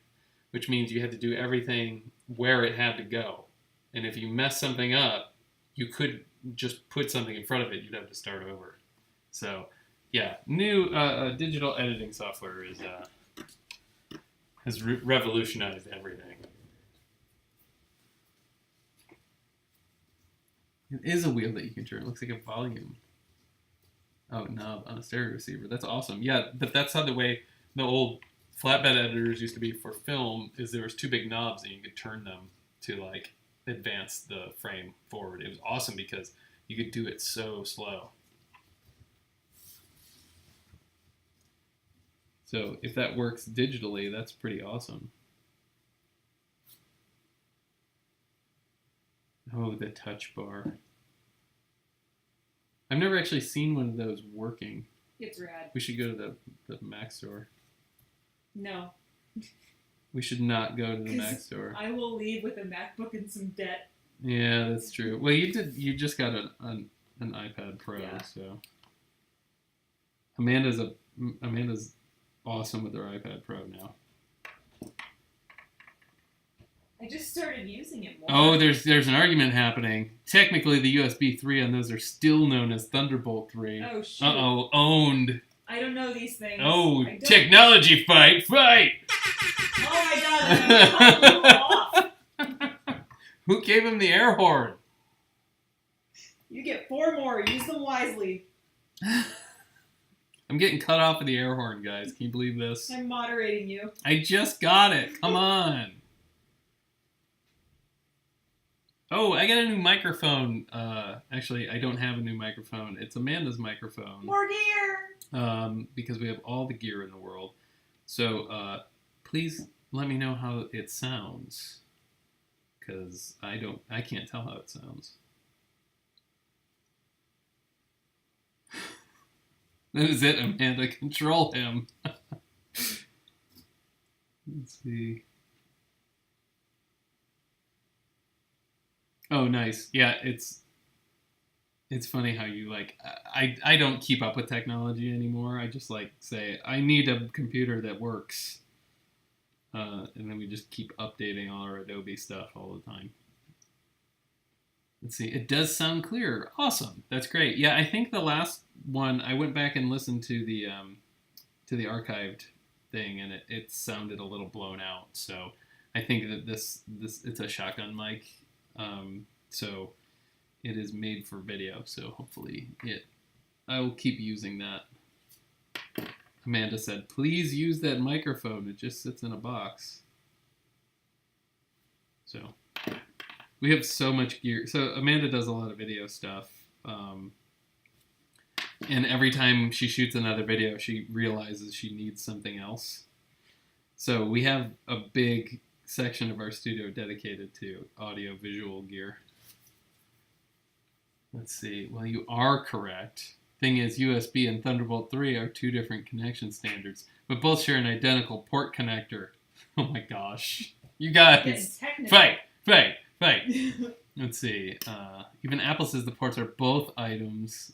which means you had to do everything where it had to go. And if you mess something up, you could just put something in front of it. You'd have to start over. So, yeah, new digital editing software has revolutionized everything. It is a wheel that you can turn. It looks like a volume knob on a stereo receiver. That's awesome. Yeah, but that's how the old flatbed editors used to be for film, is there was two big knobs and you could turn them to like advance the frame forward. It was awesome because you could do it so slow. So if that works digitally, that's pretty awesome. Oh, the touch bar. I've never actually seen one of those working. It's rad. We should go to the Mac store. No. We should not go to the Mac store. I will leave with a MacBook and some debt. Yeah, that's true. Well, you just got an iPad Pro, yeah. So Amanda's awesome with her iPad Pro now. I just started using it more. Oh, there's an argument happening. Technically, the USB 3 on those are still known as Thunderbolt 3. Oh, shoot. Uh-oh, owned. I don't know these things. Oh, technology fight! Oh my god, I'm off. Who gave him the air horn? You get 4 more. Use them wisely. I'm getting cut off of the air horn, guys. Can you believe this? I'm moderating you. I just got it. Come on. Oh, I got a new microphone. Actually, I don't have a new microphone. It's Amanda's microphone. More gear! Because we have all the gear in the world. So please let me know how it sounds. Because I can't tell how it sounds. That is it, Amanda. Control him. Let's see. Oh, nice. Yeah, it's funny how you like. I don't keep up with technology anymore. I just like say I need a computer that works, and then we just keep updating all our Adobe stuff all the time. Let's see. It does sound clear. Awesome. That's great. Yeah, I think the last one I went back and listened to the archived thing, and it sounded a little blown out. So I think that this it's a shotgun mic. So it is made for video. So hopefully I will keep using that. Amanda said, "Please use that microphone. It just sits in a box." So. We have so much gear. So Amanda does a lot of video stuff. And every time she shoots another video, she realizes she needs something else. So we have a big section of our studio dedicated to audio-visual gear. Let's see. Well, you are correct. Thing is, USB and Thunderbolt 3 are two different connection standards, but both share an identical port connector. Oh my gosh. You guys. Fight! Let's see. Even Apple says the ports are both items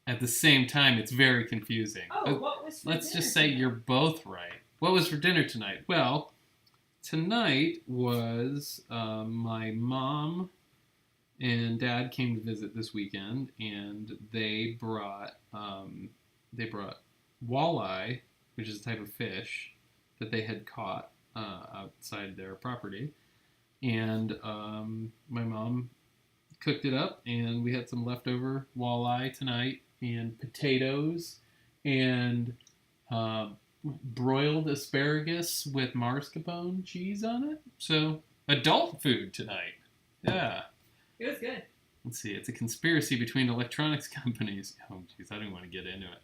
at the same time. It's very confusing. Oh, what was for Let's dinner just say tonight? you're both right. What was for dinner tonight? Well, tonight was my mom and dad came to visit this weekend, and they brought walleye, which is a type of fish that they had caught outside their property. And my mom cooked it up, and we had some leftover walleye tonight, and potatoes, and broiled asparagus with mascarpone cheese on it. So, adult food tonight. Yeah. It was good. Let's see. It's a conspiracy between electronics companies. Oh, jeez, I don't want to get into it.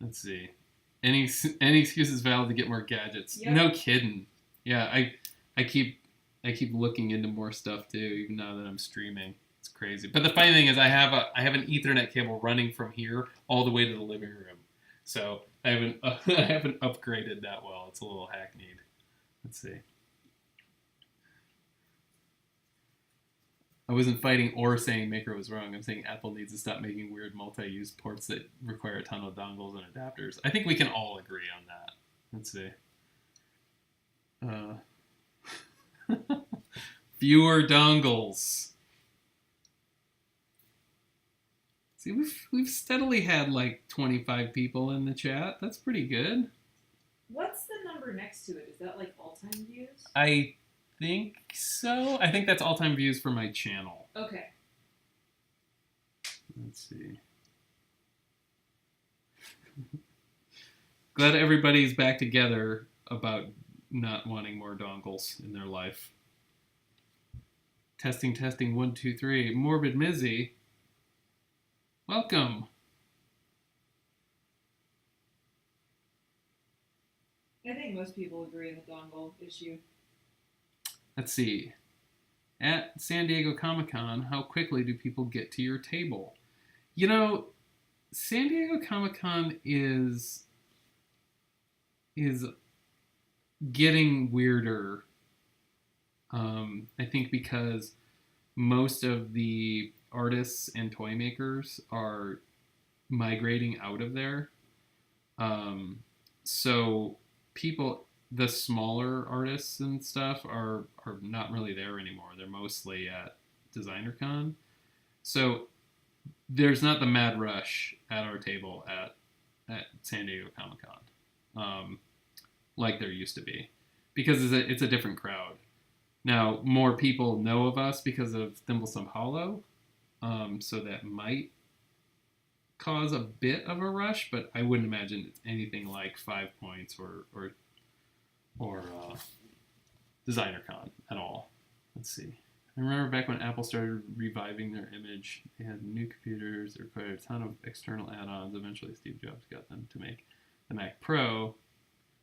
Let's see. Any excuse is valid to get more gadgets. Yep. No kidding. Yeah, I keep looking into more stuff too, even now that I'm streaming. It's crazy. But the funny thing is, I have an Ethernet cable running from here all the way to the living room, so I haven't upgraded that well. It's a little hackneyed. Let's see. I wasn't fighting or saying Maker was wrong. I'm saying Apple needs to stop making weird multi-use ports that require a ton of dongles and adapters. I think we can all agree on that. Let's see. Fewer dongles. See, we've steadily had like 25 people in the chat. That's pretty good. What's the number next to it? Is that like all-time views? I think so. I think that's all-time views for my channel. Okay. Let's see. Glad everybody's back together about not wanting more dongles in their life. Testing, 1, 2, 3. Morbid Mizzy. Welcome. I think most people agree on the dongle issue. Let's see. At San Diego Comic-Con, how quickly do people get to your table? You know, San Diego Comic-Con is getting weirder. I think because most of the artists and toy makers are migrating out of there. So people, the smaller artists and stuff are not really there anymore. They're mostly at DesignerCon. So there's not the mad rush at our table at San Diego Comic-Con like there used to be, because it's a different crowd. Now, more people know of us because of Thimblesome Hollow, so that might cause a bit of a rush, but I wouldn't imagine it's anything like 5 points or DesignerCon at all. Let's see. I remember back when Apple started reviving their image, they had new computers, they required a ton of external add-ons. Eventually Steve Jobs got them to make the Mac Pro,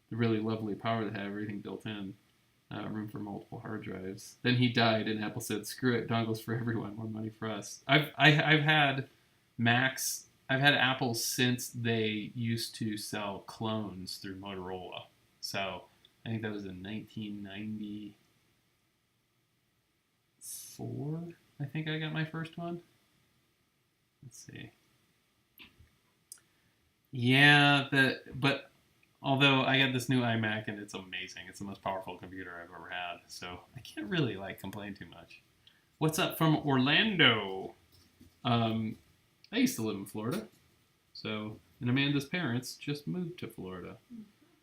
the really lovely power that had everything built in, room for multiple hard drives. Then he died and Apple said, screw it, dongles for everyone, more money for us. I've had Macs, I've had Apple since they used to sell clones through Motorola. So I think that was in 1994. I think I got my first one. Let's see. Yeah, but although I got this new iMac and it's amazing. It's the most powerful computer I've ever had. So I can't really complain too much. What's up from Orlando? I used to live in Florida. So, and Amanda's parents just moved to Florida.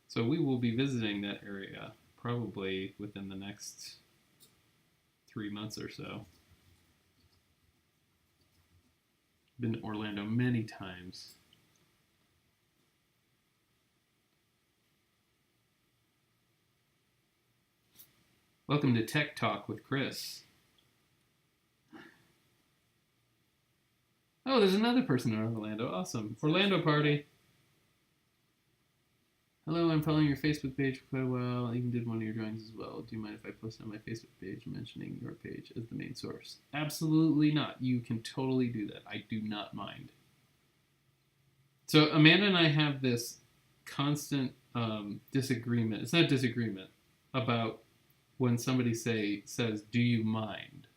So we will be visiting that area probably within the next 3 months or so. Been to Orlando many times. Welcome to Tech Talk with Chris. Oh, there's another person in Orlando. Awesome. Orlando party. Hello, I'm following your Facebook page for quite a while. I even did one of your drawings as well. Do you mind if I post on my Facebook page mentioning your page as the main source? Absolutely not. You can totally do that. I do not mind. So Amanda and I have this constant disagreement. It's not disagreement about when somebody says, do you mind?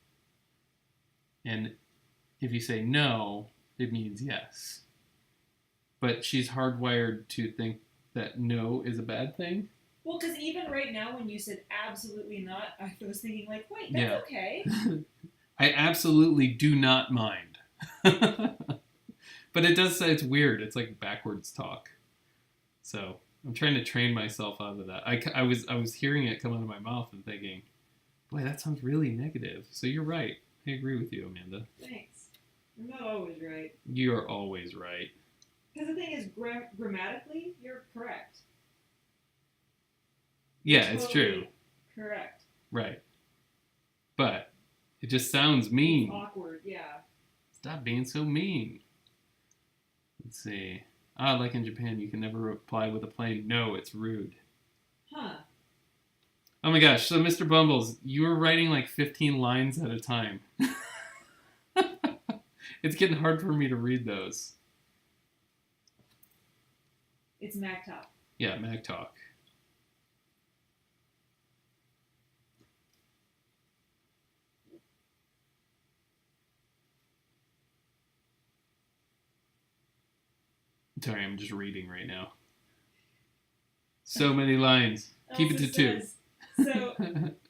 And if you say no, it means yes. But she's hardwired to think that no is a bad thing. Well, because even right now when you said absolutely not, I was thinking wait, that's okay. I absolutely do not mind. But it does say it's weird. It's like backwards talk. So I'm trying to train myself out of that. I was hearing it come out of my mouth and thinking, boy, that sounds really negative. So you're right. I agree with you, Amanda. Thanks. I'm not always right. You're always right. Because the thing is, grammatically, you're correct. Yeah, You're it's totally true. Correct. Right. But it just sounds mean. It's awkward, yeah. Stop being so mean. Let's see. Like in Japan, you can never reply with a plain no, it's rude. Huh. Oh my gosh, so Mr. Bumbles, you were writing 15 lines at a time. It's getting hard for me to read those. It's Mac Talk. Yeah, Mac Talk. Sorry, I'm just reading right now. So many lines. Keep it to 2.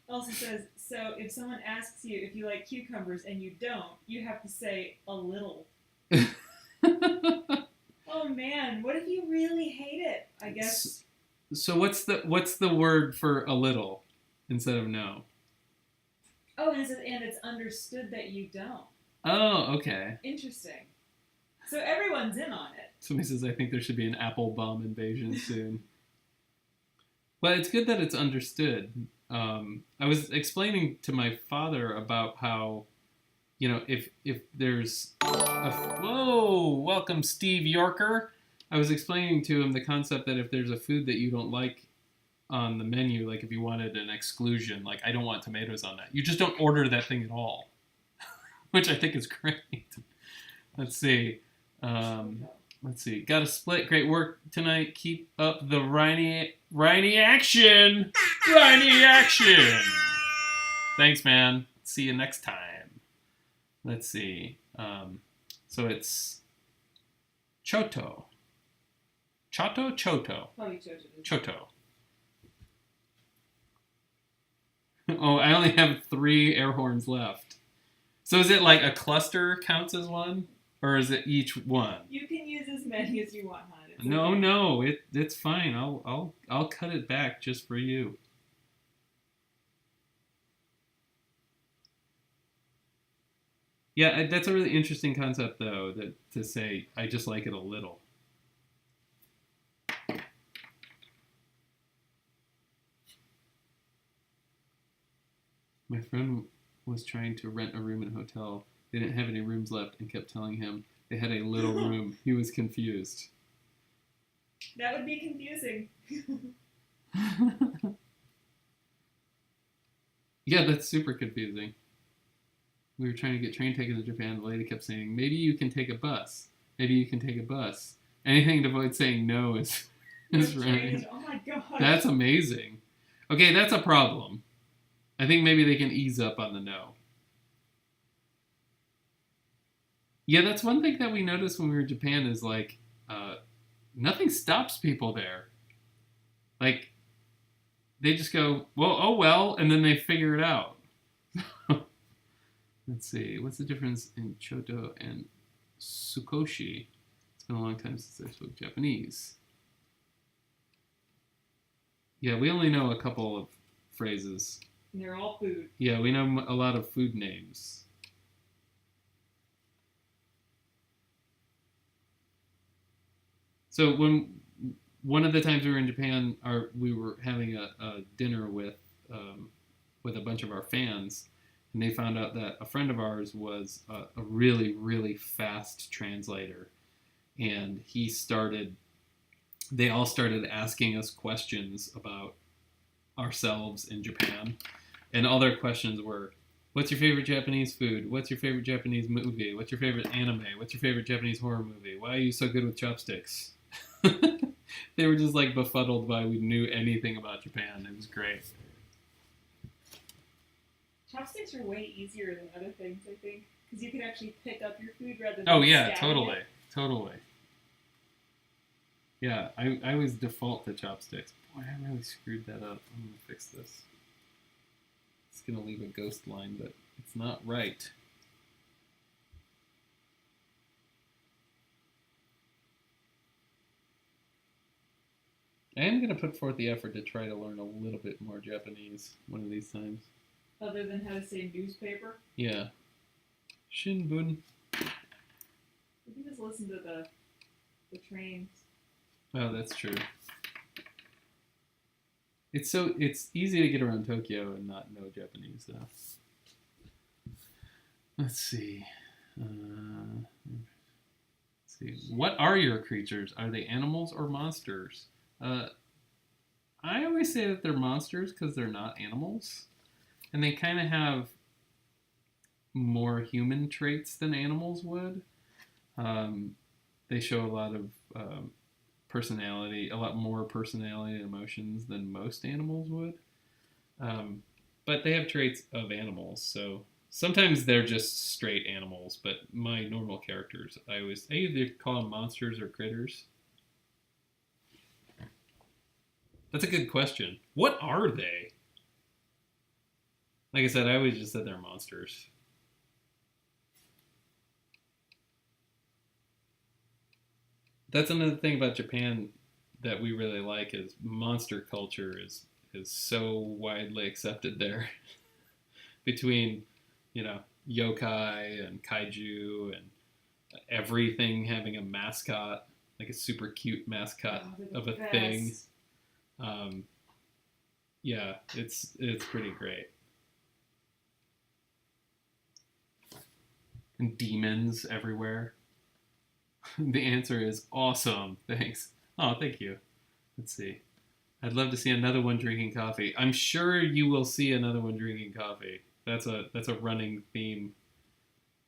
Elsa says, so if someone asks you if you like cucumbers and you don't, you have to say a little. Oh man, what if you really hate it? I guess. So what's the word for a little instead of no? Oh, and it's understood that you don't. Oh, okay. Interesting. So everyone's in on it. Somebody says, I think there should be an apple bomb invasion soon. But it's good that it's understood. I was explaining to my father about how, if there's whoa, welcome Steve Yorker. I was explaining to him the concept that if there's a food that you don't like on the menu, if you wanted an exclusion, I don't want tomatoes on that, you just don't order that thing at all, which I think is great. Let's see. Got a split. Great work tonight. Keep up the Ryniak action. Ryniak action. Thanks, man. See you next time. Let's see. So it's Choto. Choto. Probably Choto. Choto. Oh, I only have 3 air horns left. So is it a cluster counts as one? Or is it each one? You can use as many as you want, hon. No, it's fine. I'll cut it back just for you. Yeah, that's a really interesting concept, though, that to say I just like it a little. My friend was trying to rent a room in a hotel. They didn't have any rooms left and kept telling him they had a little room. He was confused. That would be confusing. Yeah, that's super confusing. We were trying to get train tickets to Japan. The lady kept saying, maybe you can take a bus. Maybe you can take a bus. Anything to avoid saying no is right. Oh my god. That's amazing. Okay, that's a problem. I think maybe they can ease up on the no. Yeah, that's one thing that we noticed when we were in Japan is like, nothing stops people there. Like, they just go, well, oh well, and then they figure it out. Let's see, what's the difference in Choto and Sukoshi? It's been a long time since I spoke Japanese. Yeah, we only know a couple of phrases. And they're all food. Yeah, we know a lot of food names. So one of the times we were in Japan, we were having a dinner with a bunch of our fans, and they found out that a friend of ours was a really, really fast translator, and they all started asking us questions about ourselves in Japan, and all their questions were, what's your favorite Japanese food? What's your favorite Japanese movie? What's your favorite anime? What's your favorite Japanese horror movie? Why are you so good with chopsticks? They were just like befuddled by we knew anything about Japan. It was great. Chopsticks are way easier than other things, I think, because you can actually pick up your food rather than Oh yeah, stabbing it. totally. Yeah, I always default to chopsticks. Boy, I really screwed that up. I'm gonna fix this. It's gonna leave a ghost line, but it's not right. I am going to put forth the effort to try to learn a little bit more Japanese one of these times. Other than how to say newspaper? Yeah. Shinbun. You can just listen to the trains. Oh, that's true. It's easy to get around Tokyo and not know Japanese, though. Let's see. What are your creatures? Are they animals or monsters? I always say that they're monsters because they're not animals. And they kind of have more human traits than animals would. They show a lot of personality, a lot more personality and emotions than most animals would. But they have traits of animals, so sometimes they're just straight animals, but my normal characters, I either call them monsters or critters. That's a good question. What are they? Like I said, I always just said they're monsters. That's another thing about Japan that we really like is monster culture is so widely accepted there. Between, yokai and kaiju and everything having a mascot, like a super cute mascot of a thing. Yeah, it's pretty great. And demons everywhere. The answer is awesome. Thanks. Oh, thank you. Let's see. I'd love to see another one drinking coffee. I'm sure you will see another one drinking coffee. That's a running theme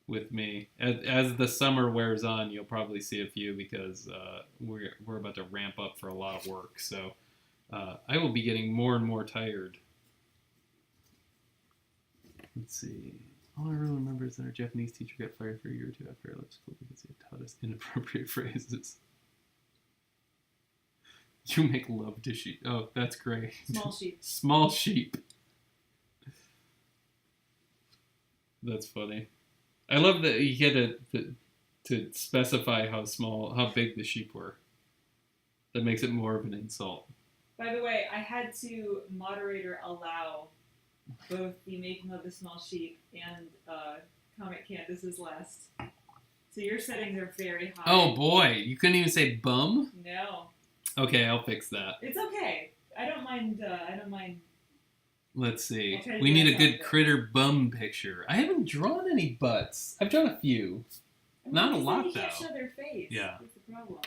with me. As the summer wears on, you'll probably see a few because we're about to ramp up for a lot of work. So I will be getting more and more tired. Let's see. All I really remember is that our Japanese teacher got fired for a year or two after I left school because he had taught us inappropriate phrases. You make love to sheep. Oh, that's great. Small sheep. Small sheep. That's funny. I love that you get to specify how big the sheep were. That makes it more of an insult. By the way, I had to moderator allow both the making of the small sheep and Comic Candace's last. So your settings are very high. Oh boy, you couldn't even say bum? No. Okay, I'll fix that. It's okay. I don't mind. Let's see. Okay, We need a yeah, good sounds good. critter bum picture. I haven't drawn any butts. I've drawn a few. Not a because lot, then you can't though. show their face. Yeah. That's the problem.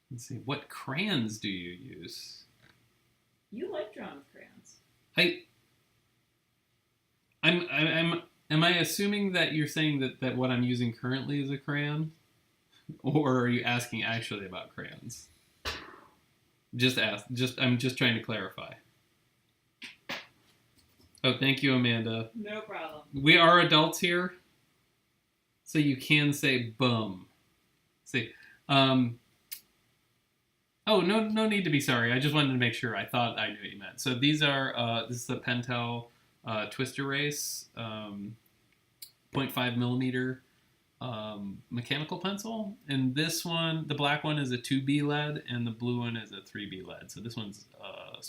Let's see. What crayons do you use? You like drawing with crayons. Am I assuming that you're saying that what I'm using currently is a crayon? Or are you asking actually about crayons? I'm just trying to clarify. Oh, thank you, Amanda. No problem. We are adults here, so you can say bum. See, oh, no need to be sorry. I just wanted to make sure. I thought I knew what you meant. So these are this is a Pentel Twister Race 0.5 millimeter mechanical pencil, and this one, the black one, is a 2B lead, and the blue one is a 3B lead. So this one's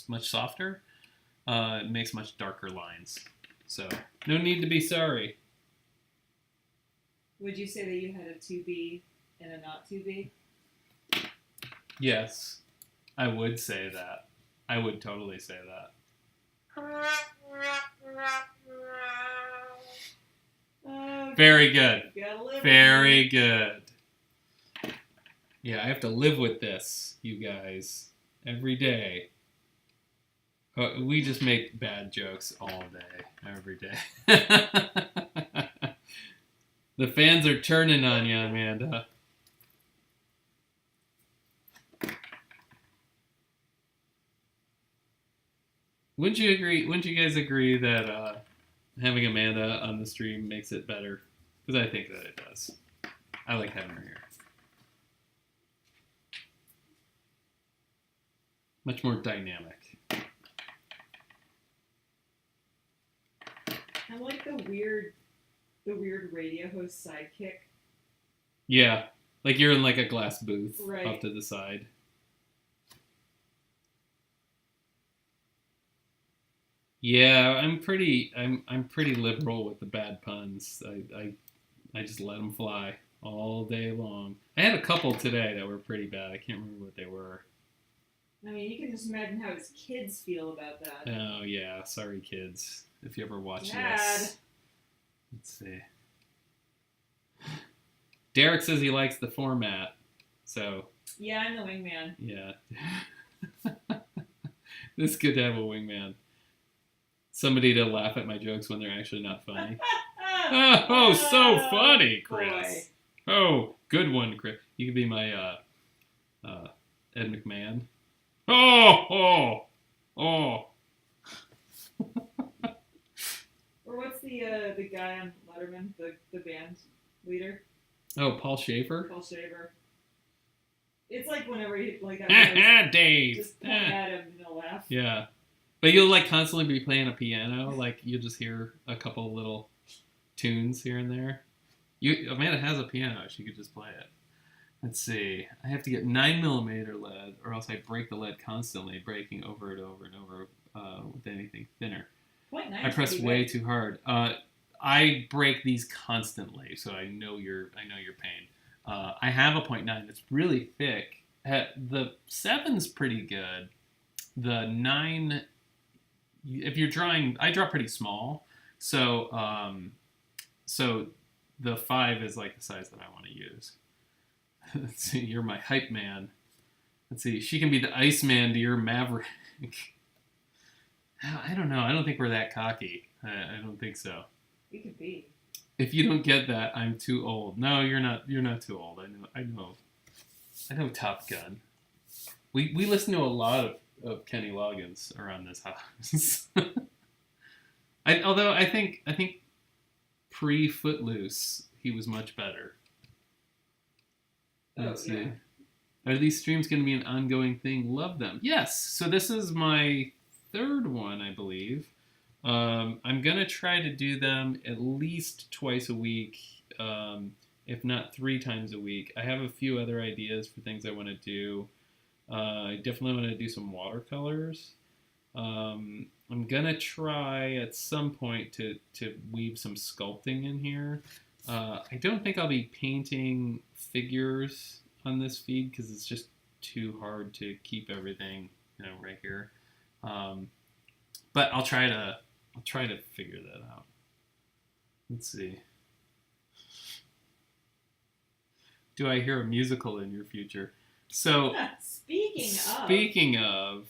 much softer. It makes much darker lines. So no need to be sorry. Would you say that you had a 2B and a not 2B? Yes, I would say that. I would totally say that. Very good. Very good. Yeah, I have to live with this, you guys, every day. We just make bad jokes all day, every day. The fans are turning on you, Amanda. Wouldn't you agree? Wouldn't you guys agree that having Amanda on the stream makes it better? Because I think that it does. I like having her here. Much more dynamic. I like the weird radio host sidekick. Yeah, like you're in like a glass booth Right. off to the side. Yeah, I'm pretty liberal with the bad puns. I just let them fly all day long. I had a couple today that were pretty bad. I can't remember what they were. I mean, you can just imagine how his kids feel about that. Oh yeah, sorry kids, if you ever watch Dad. this. Let's see. Derek says he likes the format, so Yeah, I'm the wingman. yeah. It's good to have a wingman. Somebody to laugh at my jokes when they're actually not funny. Oh, so funny, Chris. Boy. Oh, good one, Chris. You could be my Ed McMahon. Oh. Or what's the guy on Letterman, the band leader? Oh, Paul Schaefer. Paul Shaver. It's like whenever he I Dave. just point at him and he'll laugh. Yeah, but you'll like constantly be playing a piano. Like you'll just hear a couple little tunes here and there. Amanda has a piano. She could just play it. Let's see. I have to get 9mm lead, or else I break the lead constantly, breaking over and over and over with anything thinner. 0.9 I press way too hard. I break these constantly, so I know your pain. I have a 0.9 that's really thick. The 7's pretty good. The 9, if you're drawing, I draw pretty small, so the 5 is like the size that I want to use. Let's see, you're my hype man. Let's see, she can be the Iceman to your Maverick. I don't know. I don't think we're that cocky. I don't think so. You could be. If you don't get that, I'm too old. No, you're not. You're not too old. I know Top Gun. We listen to a lot of Kenny Loggins around this house. Although I think pre Footloose he was much better. Let's see. Are these streams going to be an ongoing thing? Love them. Yes. So this is my 3rd one, I believe. I'm going to try to do them at least twice a week, if not 3 times a week. I have a few other ideas for things I want to do. I definitely want to do some watercolors. I'm I'm gonna try at some point to weave some sculpting in here. I don't think I'll be painting figures on this feed because it's just too hard to keep everything, right here. But I'll try to figure that out. Let's see. Do I hear a musical in your future? So speaking of,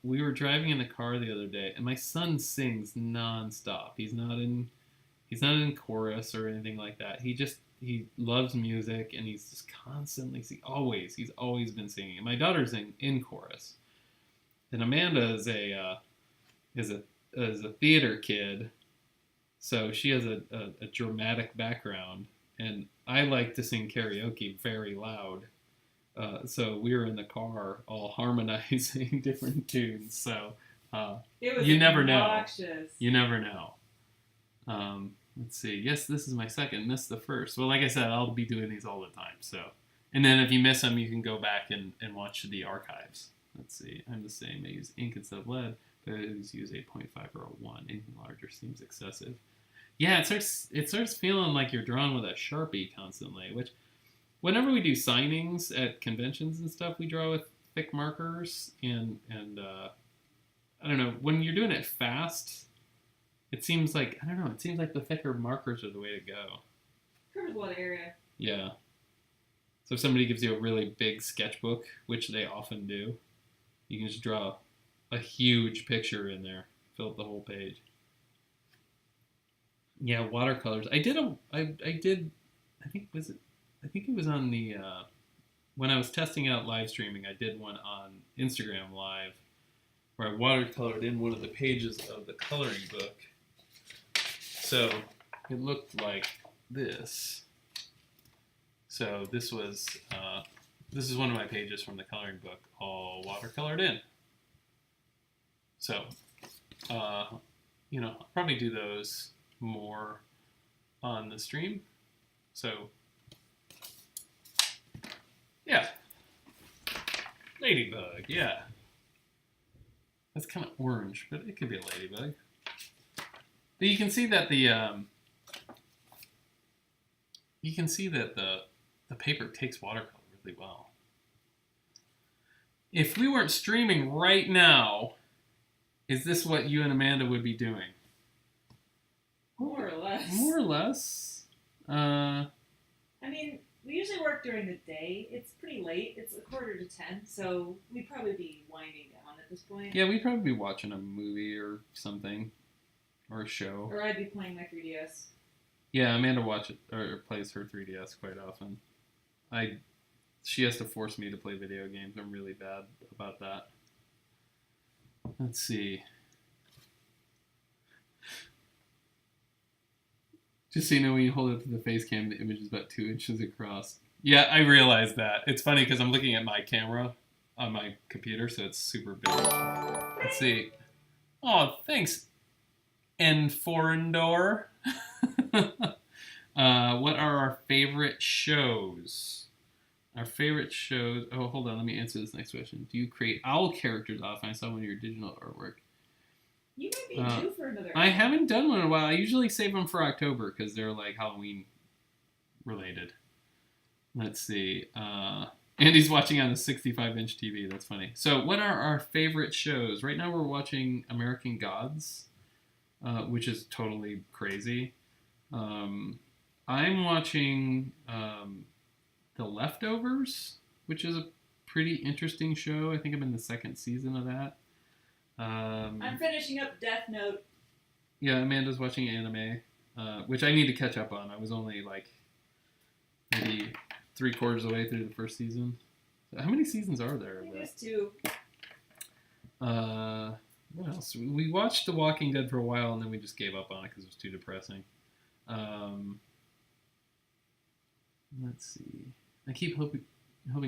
we were driving in the car the other day, and my son sings nonstop. He's not in chorus or anything like that. He loves music, and he's just constantly he's always been singing. And my daughter's in chorus, and Amanda is a theater kid, so she has a dramatic background, and I like to sing karaoke very loud. So we were in the car all harmonizing different tunes. So you never know. You never know. Let's see. Yes, this is my second. This is the first. Well, like I said, I'll be doing these all the time. So, and then if you miss them, you can go back and watch the archives. Let's see. I'm the same. I use ink instead of lead, but I always use 8.5 or a 1. Anything larger seems excessive. Yeah, it starts feeling like you're drawing with a Sharpie constantly, which whenever we do signings at conventions and stuff, we draw with thick markers, and I don't know, when you're doing it fast, it seems like the thicker markers are the way to go. Covers a lot of area. Yeah. So if somebody gives you a really big sketchbook, which they often do, you can just draw a huge picture in there, fill up the whole page. Yeah, watercolors. I think it was on the when I was testing out live streaming, I did one on Instagram Live where I watercolored in one of the pages of the coloring book. So it looked like this. So this is one of my pages from the coloring book, all watercolored in. So I'll probably do those more on the stream. So yeah, ladybug. Yeah, that's kind of orange, but it could be a ladybug. But you can see that the paper takes watercolor really well. If we weren't streaming right now, is this what you and Amanda would be doing? More or less. More or less. I mean, we usually work during the day. It's pretty late. It's 9:45, so we'd probably be winding down at this point. Yeah, we'd probably be watching a movie or something, or a show. Or I'd be playing my 3DS. Yeah, Amanda plays her 3DS quite often. She has to force me to play video games. I'm really bad about that. Let's see. Just so you know, when you hold it to the face cam, the image is about 2 inches across. Yeah, I realize that. It's funny because I'm looking at my camera on my computer, so it's super big. Let's see. Oh, thanks, N4ndor. What are our favorite shows? Our favorite shows. Oh, hold on. Let me answer this next question. Do you create owl characters often? I saw one of your digital artwork. You might be due for another. I haven't done one in a while. I usually save them for October because they're like Halloween related. Let's see. Andy's watching on a 65-inch TV. That's funny. So what are our favorite shows? Right now we're watching American Gods, which is totally crazy. I'm watching The Leftovers, which is a pretty interesting show. I think I'm in the 2nd season of that. I'm finishing up Death Note. Yeah, Amanda's watching anime, which I need to catch up on. I was only like maybe 3/4 of the way through the 1st season. So how many seasons are there? I think there's 2. What else? We watched The Walking Dead for a while, and then we just gave up on it because it was too depressing. Let's see. I keep hoping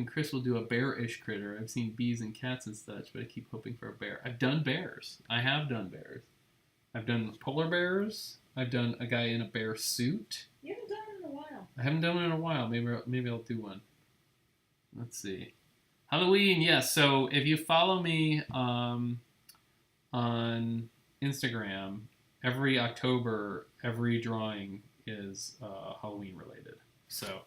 Chris will do a bear-ish critter. I've seen bees and cats and such, but I keep hoping for a bear. I've done bears. I have done bears. I've done polar bears. I've done a guy in a bear suit. You haven't done it in a while. I haven't done one in a while. Maybe I'll do one. Let's see. Halloween, yes. So if you follow me on on Instagram, every October, every drawing is Halloween related. So,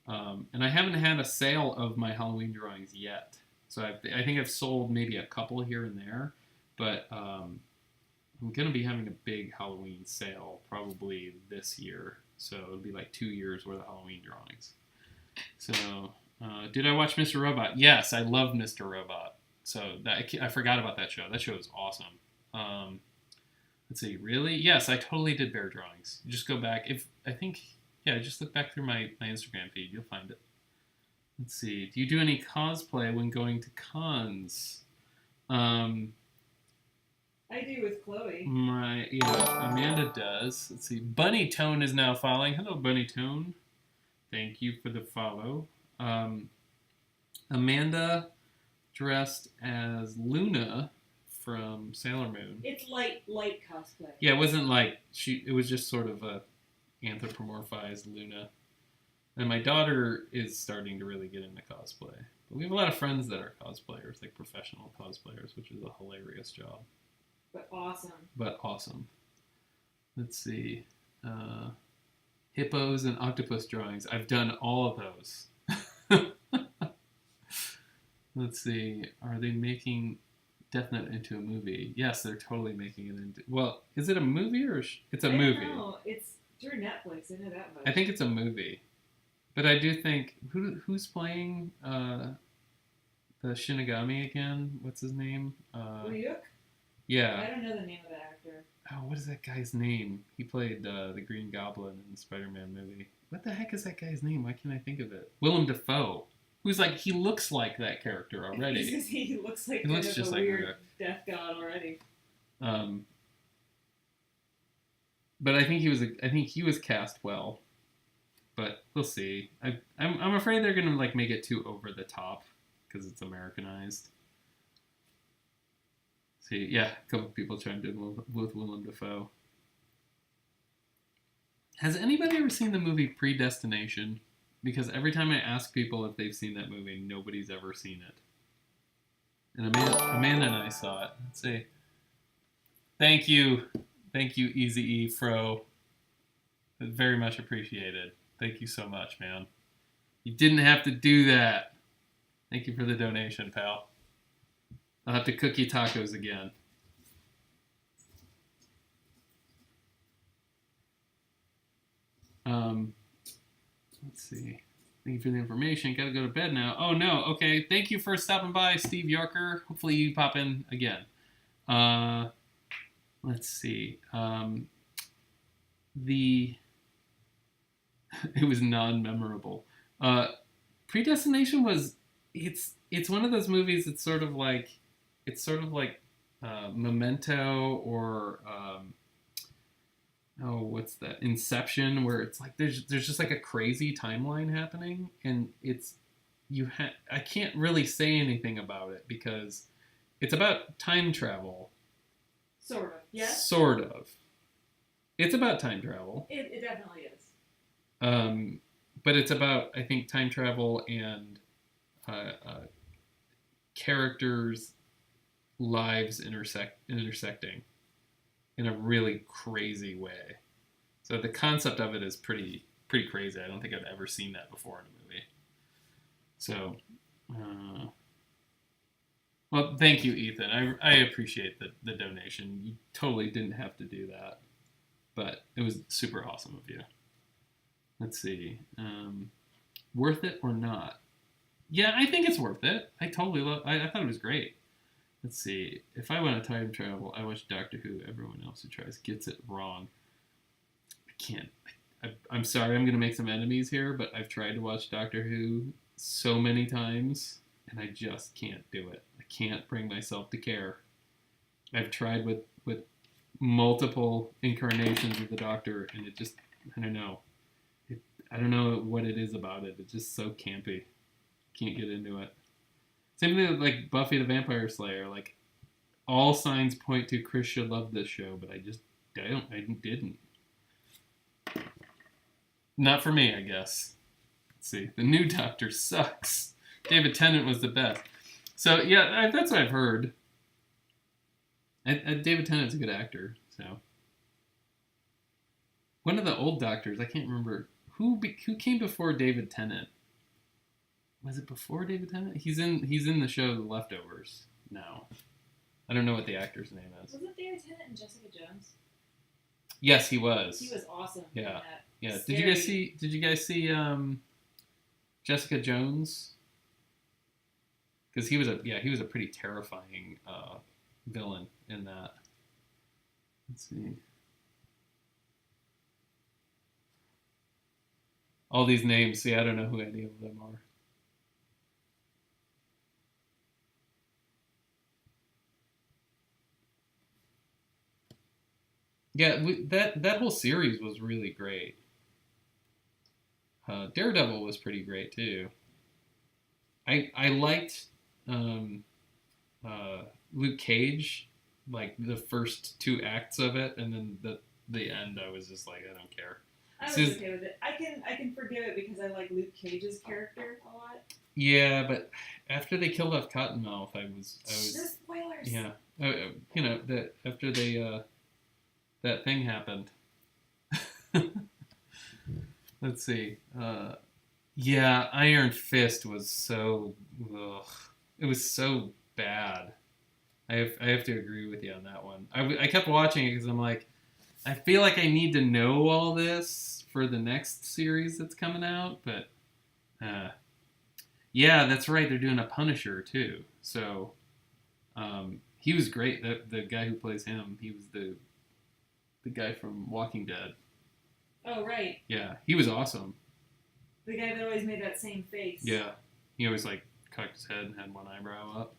and I haven't had a sale of my Halloween drawings yet. So I think I've sold maybe a couple here and there, but I'm going to be having a big Halloween sale probably this year. So it'll be like 2 years worth of Halloween drawings. So, did I watch Mr. Robot? Yes, I love Mr. Robot. So I forgot about that show. That show is awesome. Let's see, really? Yes, I totally did bear drawings. Just go back. Just look back through my Instagram feed. You'll find it. Let's see. Do you do any cosplay when going to cons? I do with Chloe. Amanda does. Let's see. Bunny Tone is now following. Hello, Bunny Tone. Thank you for the follow. Amanda dressed as Luna from Sailor Moon. It's light cosplay. Yeah, it wasn't like it was just sort of a anthropomorphized Luna. And my daughter is starting to really get into cosplay. But we have a lot of friends that are cosplayers, like professional cosplayers, which is a hilarious job. But awesome. Let's see. Hippos and octopus drawings. I've done all of those. Let's see. Are they making Death Note into a movie? Yes, they're totally making it into... Well, is it a movie or... It's a movie. No, it's through Netflix. I know that much. I think it's a movie. But I do think... Who's playing the Shinigami again? What's his name? Ryuk? Yeah. I don't know the name of the actor. Oh, what is that guy's name? He played the Green Goblin in the Spider-Man movie. What the heck is that guy's name? Why can't I think of it? Willem Dafoe. Who's like, he looks like that character already. He looks like he looks just a like weird death god already. But I think he was cast well. But we'll see. I'm afraid they're gonna like make it too over the top because it's Americanized. See, yeah, a couple people chimed in with Willem Dafoe. Has anybody ever seen the movie Predestination? Because every time I ask people if they've seen that movie, nobody's ever seen it. And Amanda and I saw it. Let's see. Thank you, Easy E Fro. Very much appreciated. Thank you so much, man. You didn't have to do that. Thank you for the donation, pal. I'll have to cook you tacos again. Let's see. Thank you for the information. Gotta go to bed now. Oh, no. Okay. Thank you for stopping by, Steve Yorker. Hopefully you pop in again. Let's see. It was non-memorable. Predestination was... It's one of those movies that's sort of like... It's sort of like Memento or... what's that? Inception, where it's like there's just like a crazy timeline happening, and I can't really say anything about it because it's about time travel. Sort of, yes. Sort of. It's about time travel. It definitely is. But it's about, I think, time travel and characters' lives intersecting in a really crazy way. So the concept of it is pretty crazy. I don't think I've ever seen that before in a movie. So, well, thank you, Ethan. I appreciate the donation. You totally didn't have to do that, but it was super awesome of you. Let's see. Worth it or not? Yeah, I think it's worth it. I totally I thought it was great. Let's see. If I want to time travel, I watch Doctor Who. Everyone else who tries gets it wrong. I can't. I'm sorry, I'm going to make some enemies here, but I've tried to watch Doctor Who so many times, and I just can't do it. I can't bring myself to care. I've tried with multiple incarnations of the Doctor, and it just, I don't know. I don't know what it is about it. It's just so campy. Can't get into it. Same thing with like Buffy the Vampire Slayer. Like, all signs point to Chris should love this show, but I didn't. Not for me, I guess. Let's see. The new Doctor sucks. David Tennant was the best. So, yeah, that's what I've heard. David Tennant's a good actor. So one of the old doctors, I can't remember who came before David Tennant. Was it before David Tennant? He's in the show The Leftovers now. I don't know what the actor's name is. Wasn't David Tennant and Jessica Jones? Yes, he was. He was awesome. Yeah. Yeah. Scary. Did you guys see Jessica Jones? Because he was a pretty terrifying villain in that. Let's see. All these names. See, I don't know who any of them are. Yeah, that whole series was really great. Daredevil was pretty great too. I liked Luke Cage, like the first 2 acts of it, and then the end. I was just like, I don't care. I was okay with it. I can forgive it because I like Luke Cage's character a lot. Yeah, but after they killed off Cottonmouth, I was. There's spoilers. Yeah, you know that after they that thing happened. Let's see. Yeah, Iron Fist was so. Ugh. It was so bad. I have to agree with you on that one. I kept watching it because I'm like, I feel like I need to know all this for the next series that's coming out, but yeah, that's right. They're doing a Punisher too. So he was great. The guy who plays him, he was the guy from Walking Dead. Oh, right. Yeah, he was awesome. The guy that always made that same face. Yeah, he always like cocked his head and had one eyebrow up.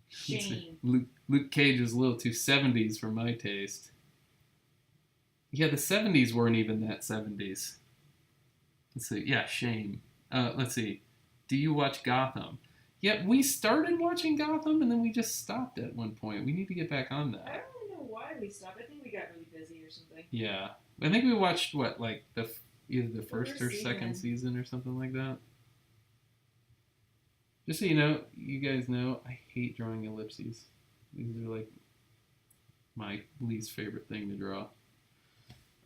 Shame. Luke Cage was a little too 70s for my taste. Yeah, the 70s weren't even that 70s. Let's see. Yeah, shame. Let's see. Do you watch Gotham? Yeah, we started watching Gotham and then we just stopped at one point. We need to get back on I that. don't really know why we stopped. I think we got really busy or something. Yeah, I think we watched like either the first or season. second season or something like that. Just so you guys know, I hate drawing ellipses. These are like my least favorite thing to draw.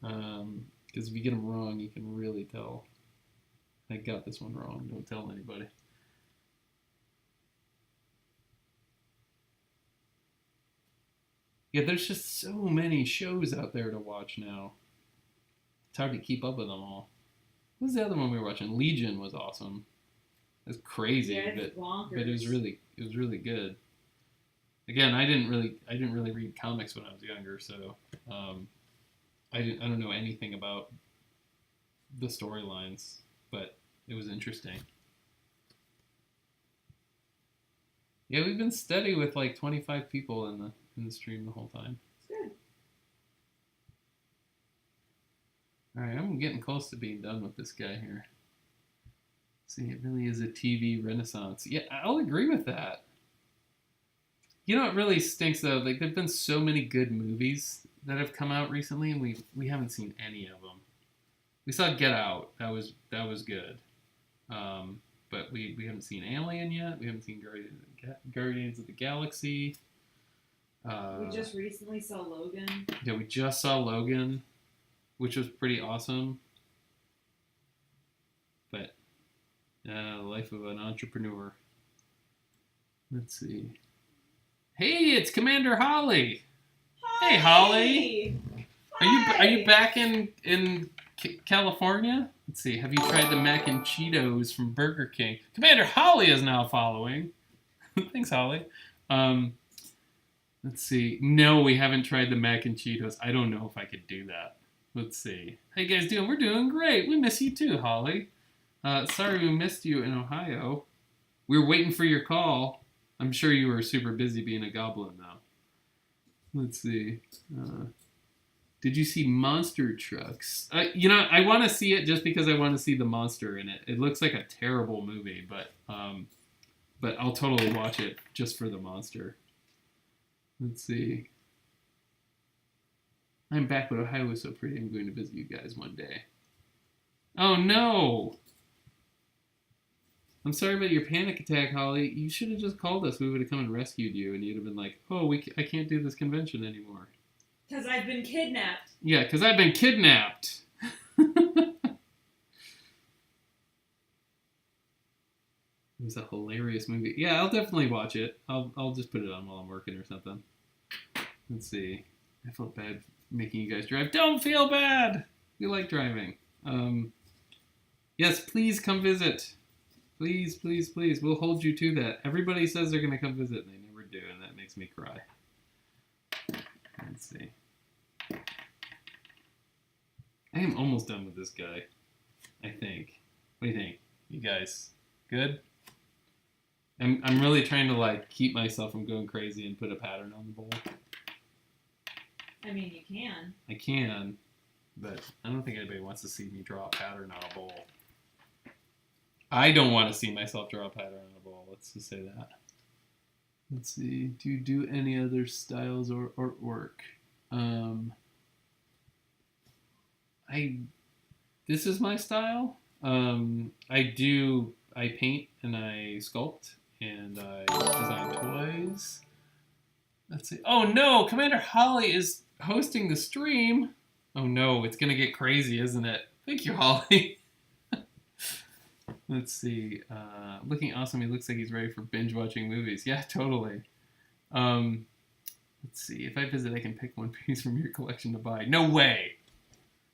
Because if you get them wrong, you can really tell. I got this one wrong. Don't tell anybody. Yeah, there's just so many shows out there to watch now. It's hard to keep up with them all. What was the other one we were watching? Legion was awesome. It's crazy, Yeah, it's bonkers. but it was really good. Again, I didn't really read comics when I was younger, so I don't know anything about the storylines, but it was interesting. Yeah, we've been steady with like 25 people in the stream the whole time. It's good. All right, I'm getting close to being done with this guy here. See, it really is a TV renaissance. Yeah, I'll agree with that. You know what really stinks though? Like there've been so many good movies that have come out recently, and we haven't seen any of them. We saw Get Out. That was good. But we haven't seen Alien yet. We haven't seen Guardians of the Galaxy. We just recently saw Logan. Yeah, we just saw Logan, which was pretty awesome. But the life of an entrepreneur. Let's see. Hey, it's Commander Holly. Hi! Hey, Holly. Hi! Are you back in California? Let's see. Have you tried the mac and Cheetos from Burger King? Commander Holly is now following. Thanks, Holly. Let's see. No, we haven't tried the mac and Cheetos. I don't know if I could do that. Let's see. How you guys doing? We're doing great. We miss you too, Holly. Sorry we missed you in Ohio. We were waiting for your call. I'm sure you were super busy being a goblin now. Let's see. Did you see Monster Trucks? I want to see it just because I want to see the monster in it. It looks like a terrible movie, but I'll totally watch it just for the monster. Let's see. I'm back, but Ohio is so pretty. I'm going to visit you guys one day. Oh no! I'm sorry about your panic attack, Holly. You should have just called us. We would have come and rescued you, and you'd have been like, "Oh, I can't do this convention anymore." Because I've been kidnapped. Yeah, because I've been kidnapped. It was a hilarious movie. Yeah, I'll definitely watch it. I'll just put it on while I'm working or something. Let's see. I felt bad making you guys drive. Don't feel bad. We like driving. Yes, please come visit. Please, please, please. We'll hold you to that. Everybody says they're going to come visit, and they never do, and that makes me cry. Let's see. I am almost done with this guy, I think. What do you think? You guys good? I'm really trying to, like, keep myself from going crazy and put a pattern on the bowl. I mean, you can. I can, but I don't think anybody wants to see me draw a pattern on a bowl. I don't want to see myself draw a pattern on a bowl. Let's just say that. Let's see. Do you do any other styles or artwork? This is my style. I paint and I sculpt and I design toys. Let's see. Oh no, Commander Holly is hosting the stream. Oh no, it's gonna get crazy, isn't it? Thank you, Holly. Let's see. Looking awesome. He looks like he's ready for binge watching movies. Yeah, totally. Let's see. If I visit, I can pick one piece from your collection to buy. No way.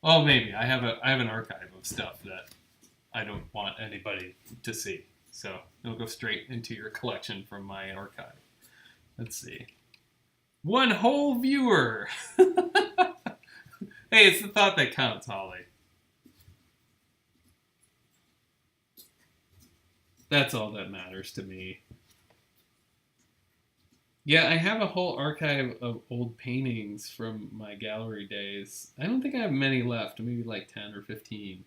Oh, maybe. I have an archive of stuff that I don't want anybody to see. So it'll go straight into your collection from my archive. Let's see. One whole viewer. Hey, it's the thought that counts, Holly. That's all that matters to me. Yeah, I have a whole archive of old paintings from my gallery days. I don't think I have many left, maybe like 10 or 15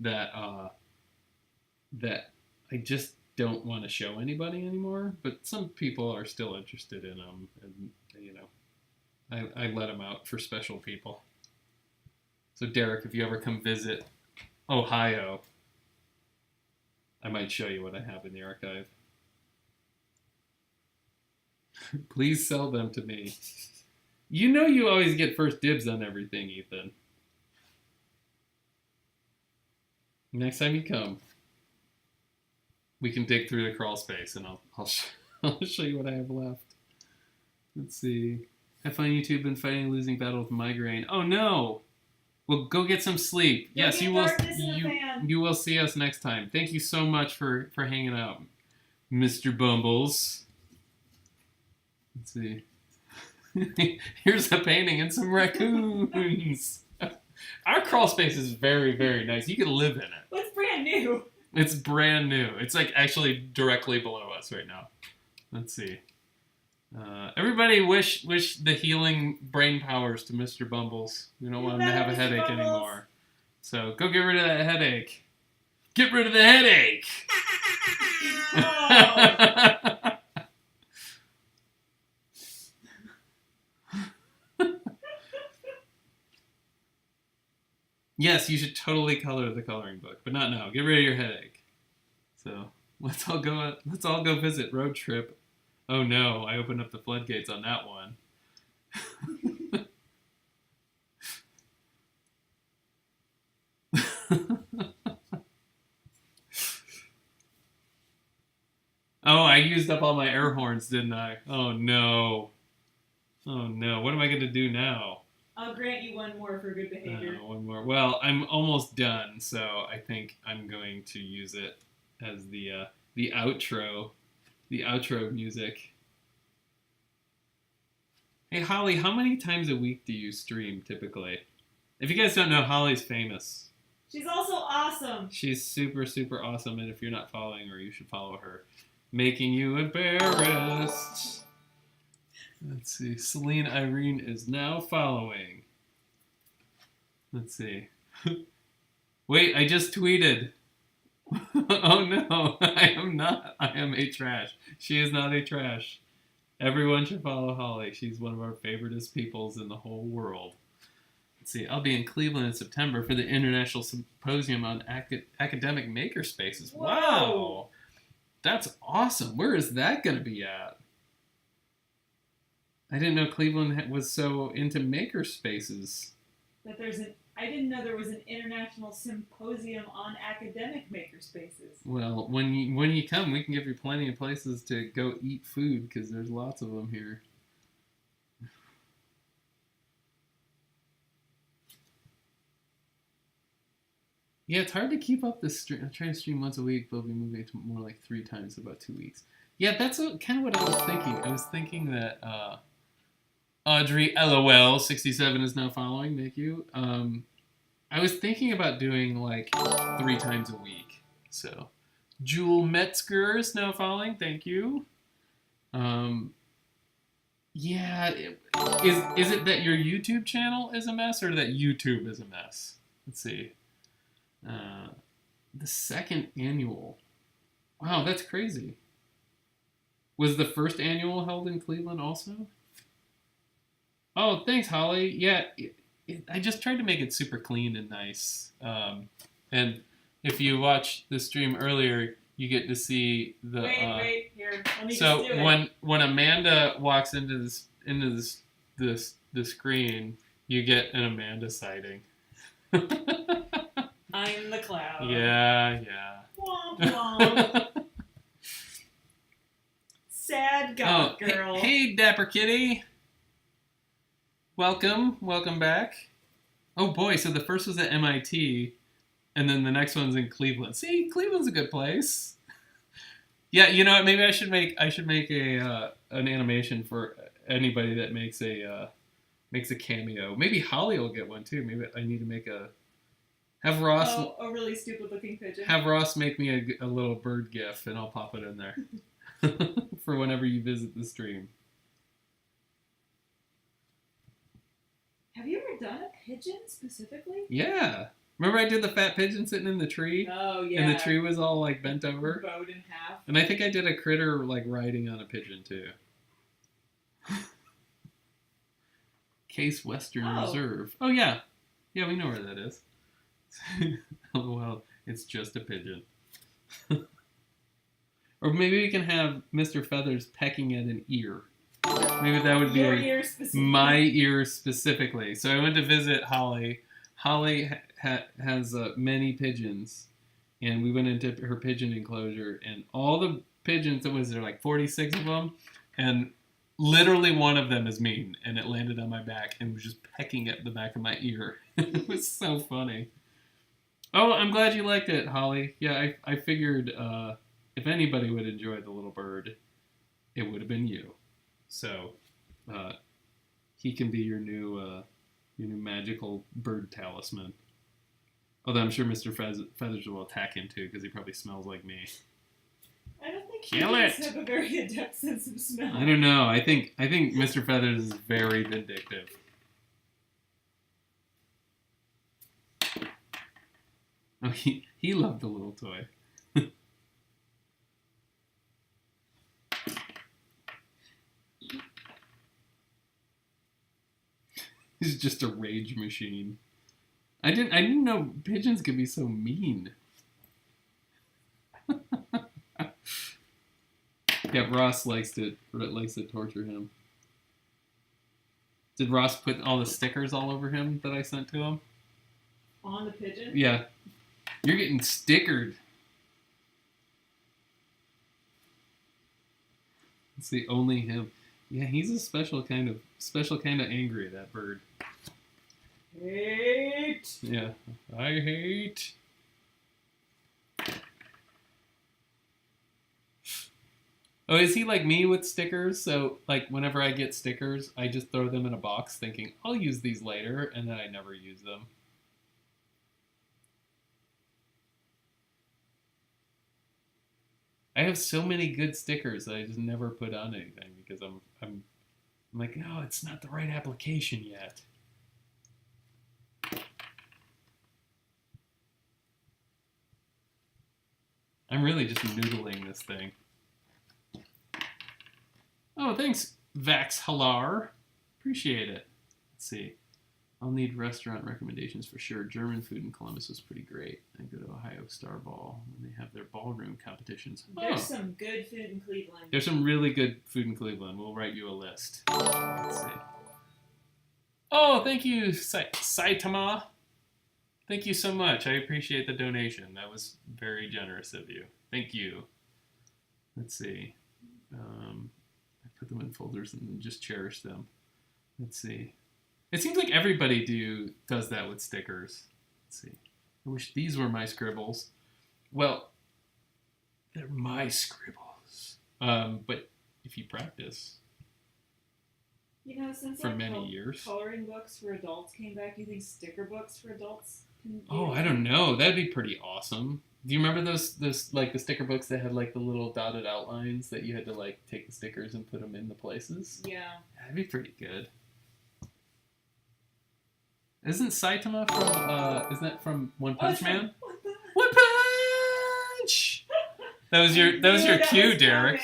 that I just don't want to show anybody anymore. But some people are still interested in them, and you know, I let them out for special people. So Derek, if you ever come visit Ohio, I might show you what I have in the archive. Please sell them to me. You know you always get first dibs on everything, Ethan. Next time you come, we can dig through the crawl space and I'll show you what I have left. Let's see. I find you two have been fighting a losing battle with migraine. Oh no! Well, go get some sleep. Yes, you will. You will see us next time. Thank you so much for hanging out, Mr. Bumbles. Let's see. Here's a painting and some raccoons. Our crawl space is very, very nice. You can live in it. What's brand new? It's brand new. It's like actually directly below us right now. Let's see. Everybody wish the healing brain powers to Mr. Bumbles. We don't want him to have a headache anymore. So go get rid of that headache. Get rid of the headache! Yes, you should totally color the coloring book, but not now. Get rid of your headache. So let's all go visit Road Trip. Oh no, I opened up the floodgates on that one. Oh, I used up all my air horns, didn't I? Oh no. Oh no, what am I going to do now? I'll grant you one more for good behavior. One more. Well, I'm almost done, so I think I'm going to use it as the outro music. Hey, Holly, how many times a week do you stream typically? If you guys don't know, Holly's famous. She's also awesome. She's super, super awesome, and if you're not following her, you should follow her. Making you embarrassed. Let's see. Celine Irene is now following. Let's see. Wait, I just tweeted. Oh no, I am not. I am a trash. She is not a trash. Everyone should follow Holly. She's one of our favoriteest peoples in the whole world. Let's see. I'll be in Cleveland in September for the International Symposium on Academic Makerspaces. Whoa. Wow. That's awesome. Where is that going to be at? I didn't know Cleveland was so into maker spaces. That I didn't know there was an international symposium on academic makerspaces. Well, when you come, we can give you plenty of places to go eat food because there's lots of them here. Yeah, it's hard to keep up this stream. I try to stream once a week, but I'll be moving to more like 3 times in about 2 weeks. Yeah, that's kind of what I was thinking. I was thinking that Audrey LOL 67 is now following. Thank you. I was thinking about doing like 3 times a week. So, Jewel Metzger is now following. Thank you. Yeah, is it that your YouTube channel is a mess or that YouTube is a mess? Let's see. The second annual. Wow, that's crazy. Was the first annual held in Cleveland also? Oh, thanks, Holly. Yeah, I just tried to make it super clean and nice. And if you watch the stream earlier, you get to see the. Wait, here. Let me So just do it. when Amanda walks into the screen, you get an Amanda sighting. I'm the cloud. Yeah. Womp womp. Sad goth girl. Hey, Dapper Kitty. Welcome back. Oh boy, so the first was at MIT, and then the next one's in Cleveland. See, Cleveland's a good place. Yeah, you know what? Maybe I should make a an animation for anybody that makes a cameo. Maybe Holly will get one too. Maybe I need to make have Ross a really stupid looking pigeon. Have Ross make me a little bird gif, and I'll pop it in there for whenever you visit the stream. Have you ever done a pigeon specifically? Yeah. Remember I did the fat pigeon sitting in the tree? Oh, yeah. And the tree was all like bent over? Bowed in half. And I think I did a critter like riding on a pigeon too. Case Western Reserve. Oh, yeah. Yeah, we know where that is. Oh, well, it's just a pigeon. Or maybe we can have Mr. Feathers pecking at an ear. Maybe that would be your ear specifically. My ear specifically. So I went to visit Holly. Holly has many pigeons, and we went into her pigeon enclosure, and all the pigeons, there like 46 of them, and literally one of them is mean, and it landed on my back and was just pecking at the back of my ear. It was so funny. Oh, I'm glad you liked it, Holly. Yeah, I figured if anybody would enjoy the little bird, it would have been you. So, he can be your new magical bird talisman. Although I'm sure Mr. Feathers will attack him too, because he probably smells like me. I don't think Kill pigeons it! have a very adept sense of smell. I don't know. I think Mr. Feathers is very vindictive. Oh, he loved the little toy. He's just a rage machine. I didn't know pigeons could be so mean. Yeah, Ross likes to torture him. Did Ross put all the stickers all over him that I sent to him? On the pigeon? Yeah. You're getting stickered. It's the only him. Yeah, he's a special kind of angry, that bird. Hate. Yeah, I hate. Oh, is he like me with stickers? So, like, whenever I get stickers, I just throw them in a box thinking, I'll use these later, and then I never use them. I have so many good stickers that I just never put on anything because I'm like, oh, it's not the right application yet. I'm really just noodling this thing. Oh, thanks, Vax Halar. Appreciate it. Let's see. I'll need restaurant recommendations for sure. German food in Columbus was pretty great. I go to Ohio Star Ball when they have their ballroom competitions. There's some good food in Cleveland. There's some really good food in Cleveland. We'll write you a list. Let's see. Oh, thank you, Saitama. Thank you so much. I appreciate the donation. That was very generous of you. Thank you. Let's see. I put them in folders and just cherish them. Let's see. It seems like everybody does that with stickers. Let's see. I wish these were my scribbles. Well, they're my scribbles. But if you practice Since for many years. Coloring books for adults came back, do you think sticker books for adults can be Oh, I don't know. That'd be pretty awesome. Do you remember those like the sticker books that had like the little dotted outlines that you had to like take the stickers and put them in the places? Yeah. That'd be pretty good. Isn't Saitama from isn't that from One Punch Man? One Punch! That was your cue, Derek.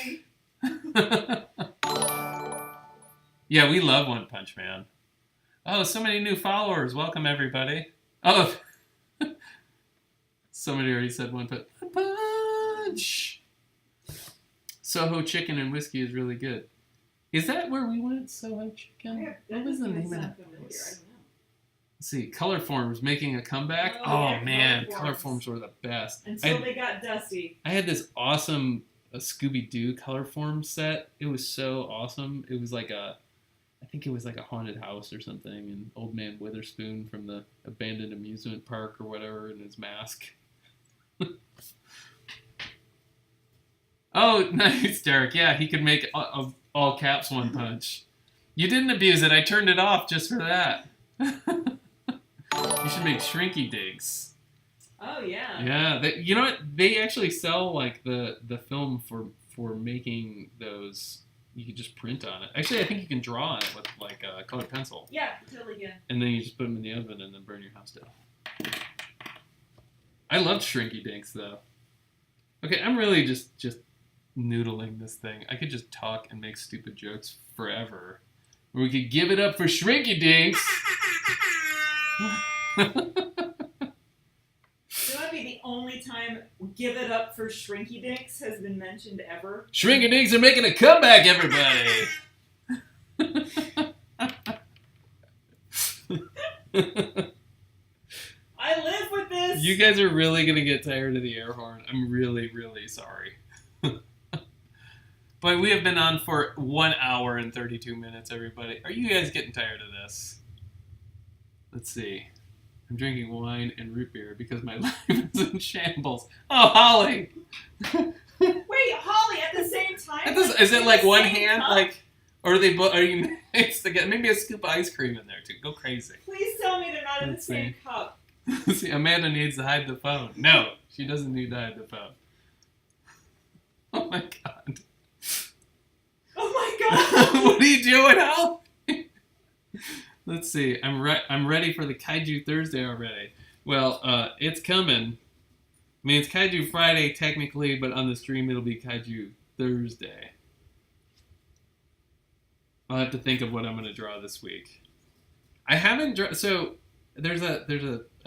Yeah, we love One Punch Man. Oh, so many new followers. Welcome everybody. Oh, somebody already said One Punch. Soho Chicken and Whiskey is really good. Is that where we went? Soho Chicken? What was the name of that place? Let's see, Color Forms making a comeback. Oh yeah, man, Color Forms were the best. Until they got dusty. I had this awesome Scooby-Doo Color Forms set. It was so awesome. It was like I think it was like a haunted house or something, and Old Man Witherspoon from the abandoned amusement park or whatever in his mask. Oh, nice, Derek. Yeah, he could make all caps One Punch. You didn't abuse it. I turned it off just for that. You should make Shrinky Dinks. Oh yeah. Yeah, you know what? They actually sell like the film for making those. You can just print on it. Actually, I think you can draw on it with like a colored pencil. Yeah, totally. Yeah. And then you just put them in the oven and then burn your house down. I love Shrinky Dinks though. Okay, I'm really just noodling this thing. I could just talk and make stupid jokes forever. Or we could give it up for Shrinky Dinks. So that'd be the only time "Give It Up for Shrinky Dinks" has been mentioned ever. Shrinky Dinks are making a comeback, everybody! I live with this! You guys are really going to get tired of the air horn. I'm really, really sorry. But we have been on for 1 hour and 32 minutes, everybody. Are you guys getting tired of this? Let's see. I'm drinking wine and root beer because my life is in shambles. Oh, Holly! Wait, Holly, at the same time? Is it like one hand? Cup? Like, or are they both? Are you mixed together? Maybe a scoop of ice cream in there too. Go crazy. Please tell me they're not in the same cup. See, Amanda needs to hide the phone. No, she doesn't need to hide the phone. Oh my god. Oh my god. What are you doing, Al? Let's see. I'm ready for the Kaiju Thursday already. Well, it's coming. I mean, it's Kaiju Friday technically, but on the stream it'll be Kaiju Thursday. I'll have to think of what I'm going to draw this week. I haven't drawn. So there's a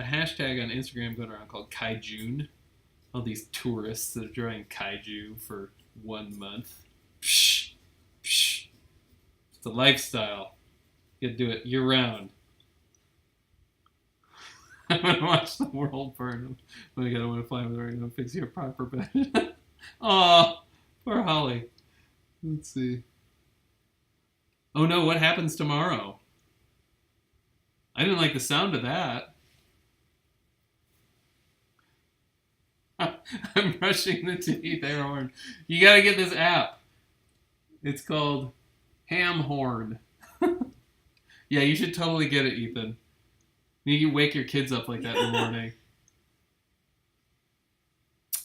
hashtag on Instagram going around called Kaijun. All these tourists that are drawing kaiju for 1 month. Psh, psh. It's a lifestyle. You gotta do it year round. I'm gonna watch the world burn. Oh my god, I want to fly with her right now and fix your proper bed. Aw, poor Holly. Let's see. Oh no, what happens tomorrow? I didn't like the sound of that. I'm brushing the teeth, air horn. You gotta get this app. It's called Ham Horn. Yeah, you should totally get it, Ethan. You can wake your kids up like that in the morning.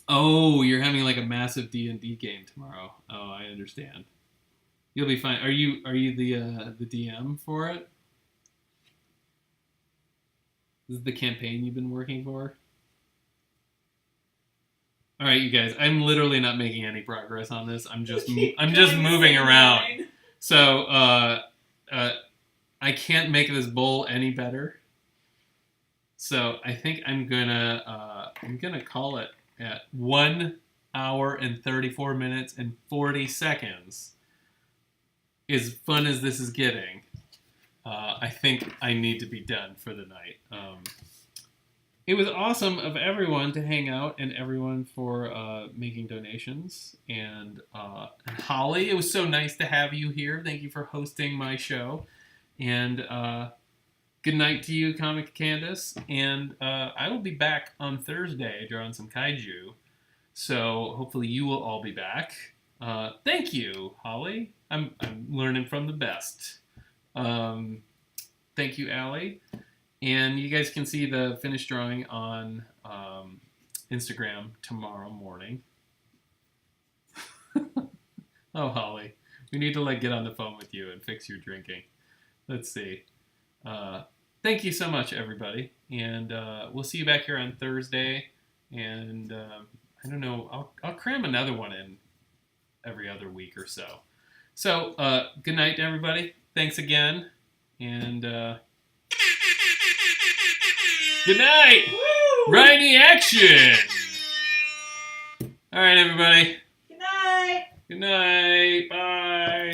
Oh, you're having like a massive D&D game tomorrow. Oh, I understand. You'll be fine. Are you the DM for it? This is the campaign you've been working for? All right, you guys. I'm literally not making any progress on this. I'm just moving around. So, I can't make this bowl any better. So I think I'm gonna call it at 1 hour and 34 minutes and 40 seconds. As fun as this is getting, I think I need to be done for the night. It was awesome of everyone to hang out and everyone for making donations. And Holly, it was so nice to have you here. Thank you for hosting my show. And good night to you, Comic Candace. And I will be back on Thursday drawing some kaiju. So hopefully you will all be back. Thank you, Holly. I'm learning from the best. Thank you, Allie. And you guys can see the finished drawing on Instagram tomorrow morning. Oh, Holly, we need to get on the phone with you and fix your drinking. Let's see. Thank you so much, everybody. And we'll see you back here on Thursday. And I don't know, I'll cram another one in every other week or so. So, good night to everybody. Thanks again. And good night! Woo! Ryniak! All right, everybody. Good night. Good night. Bye.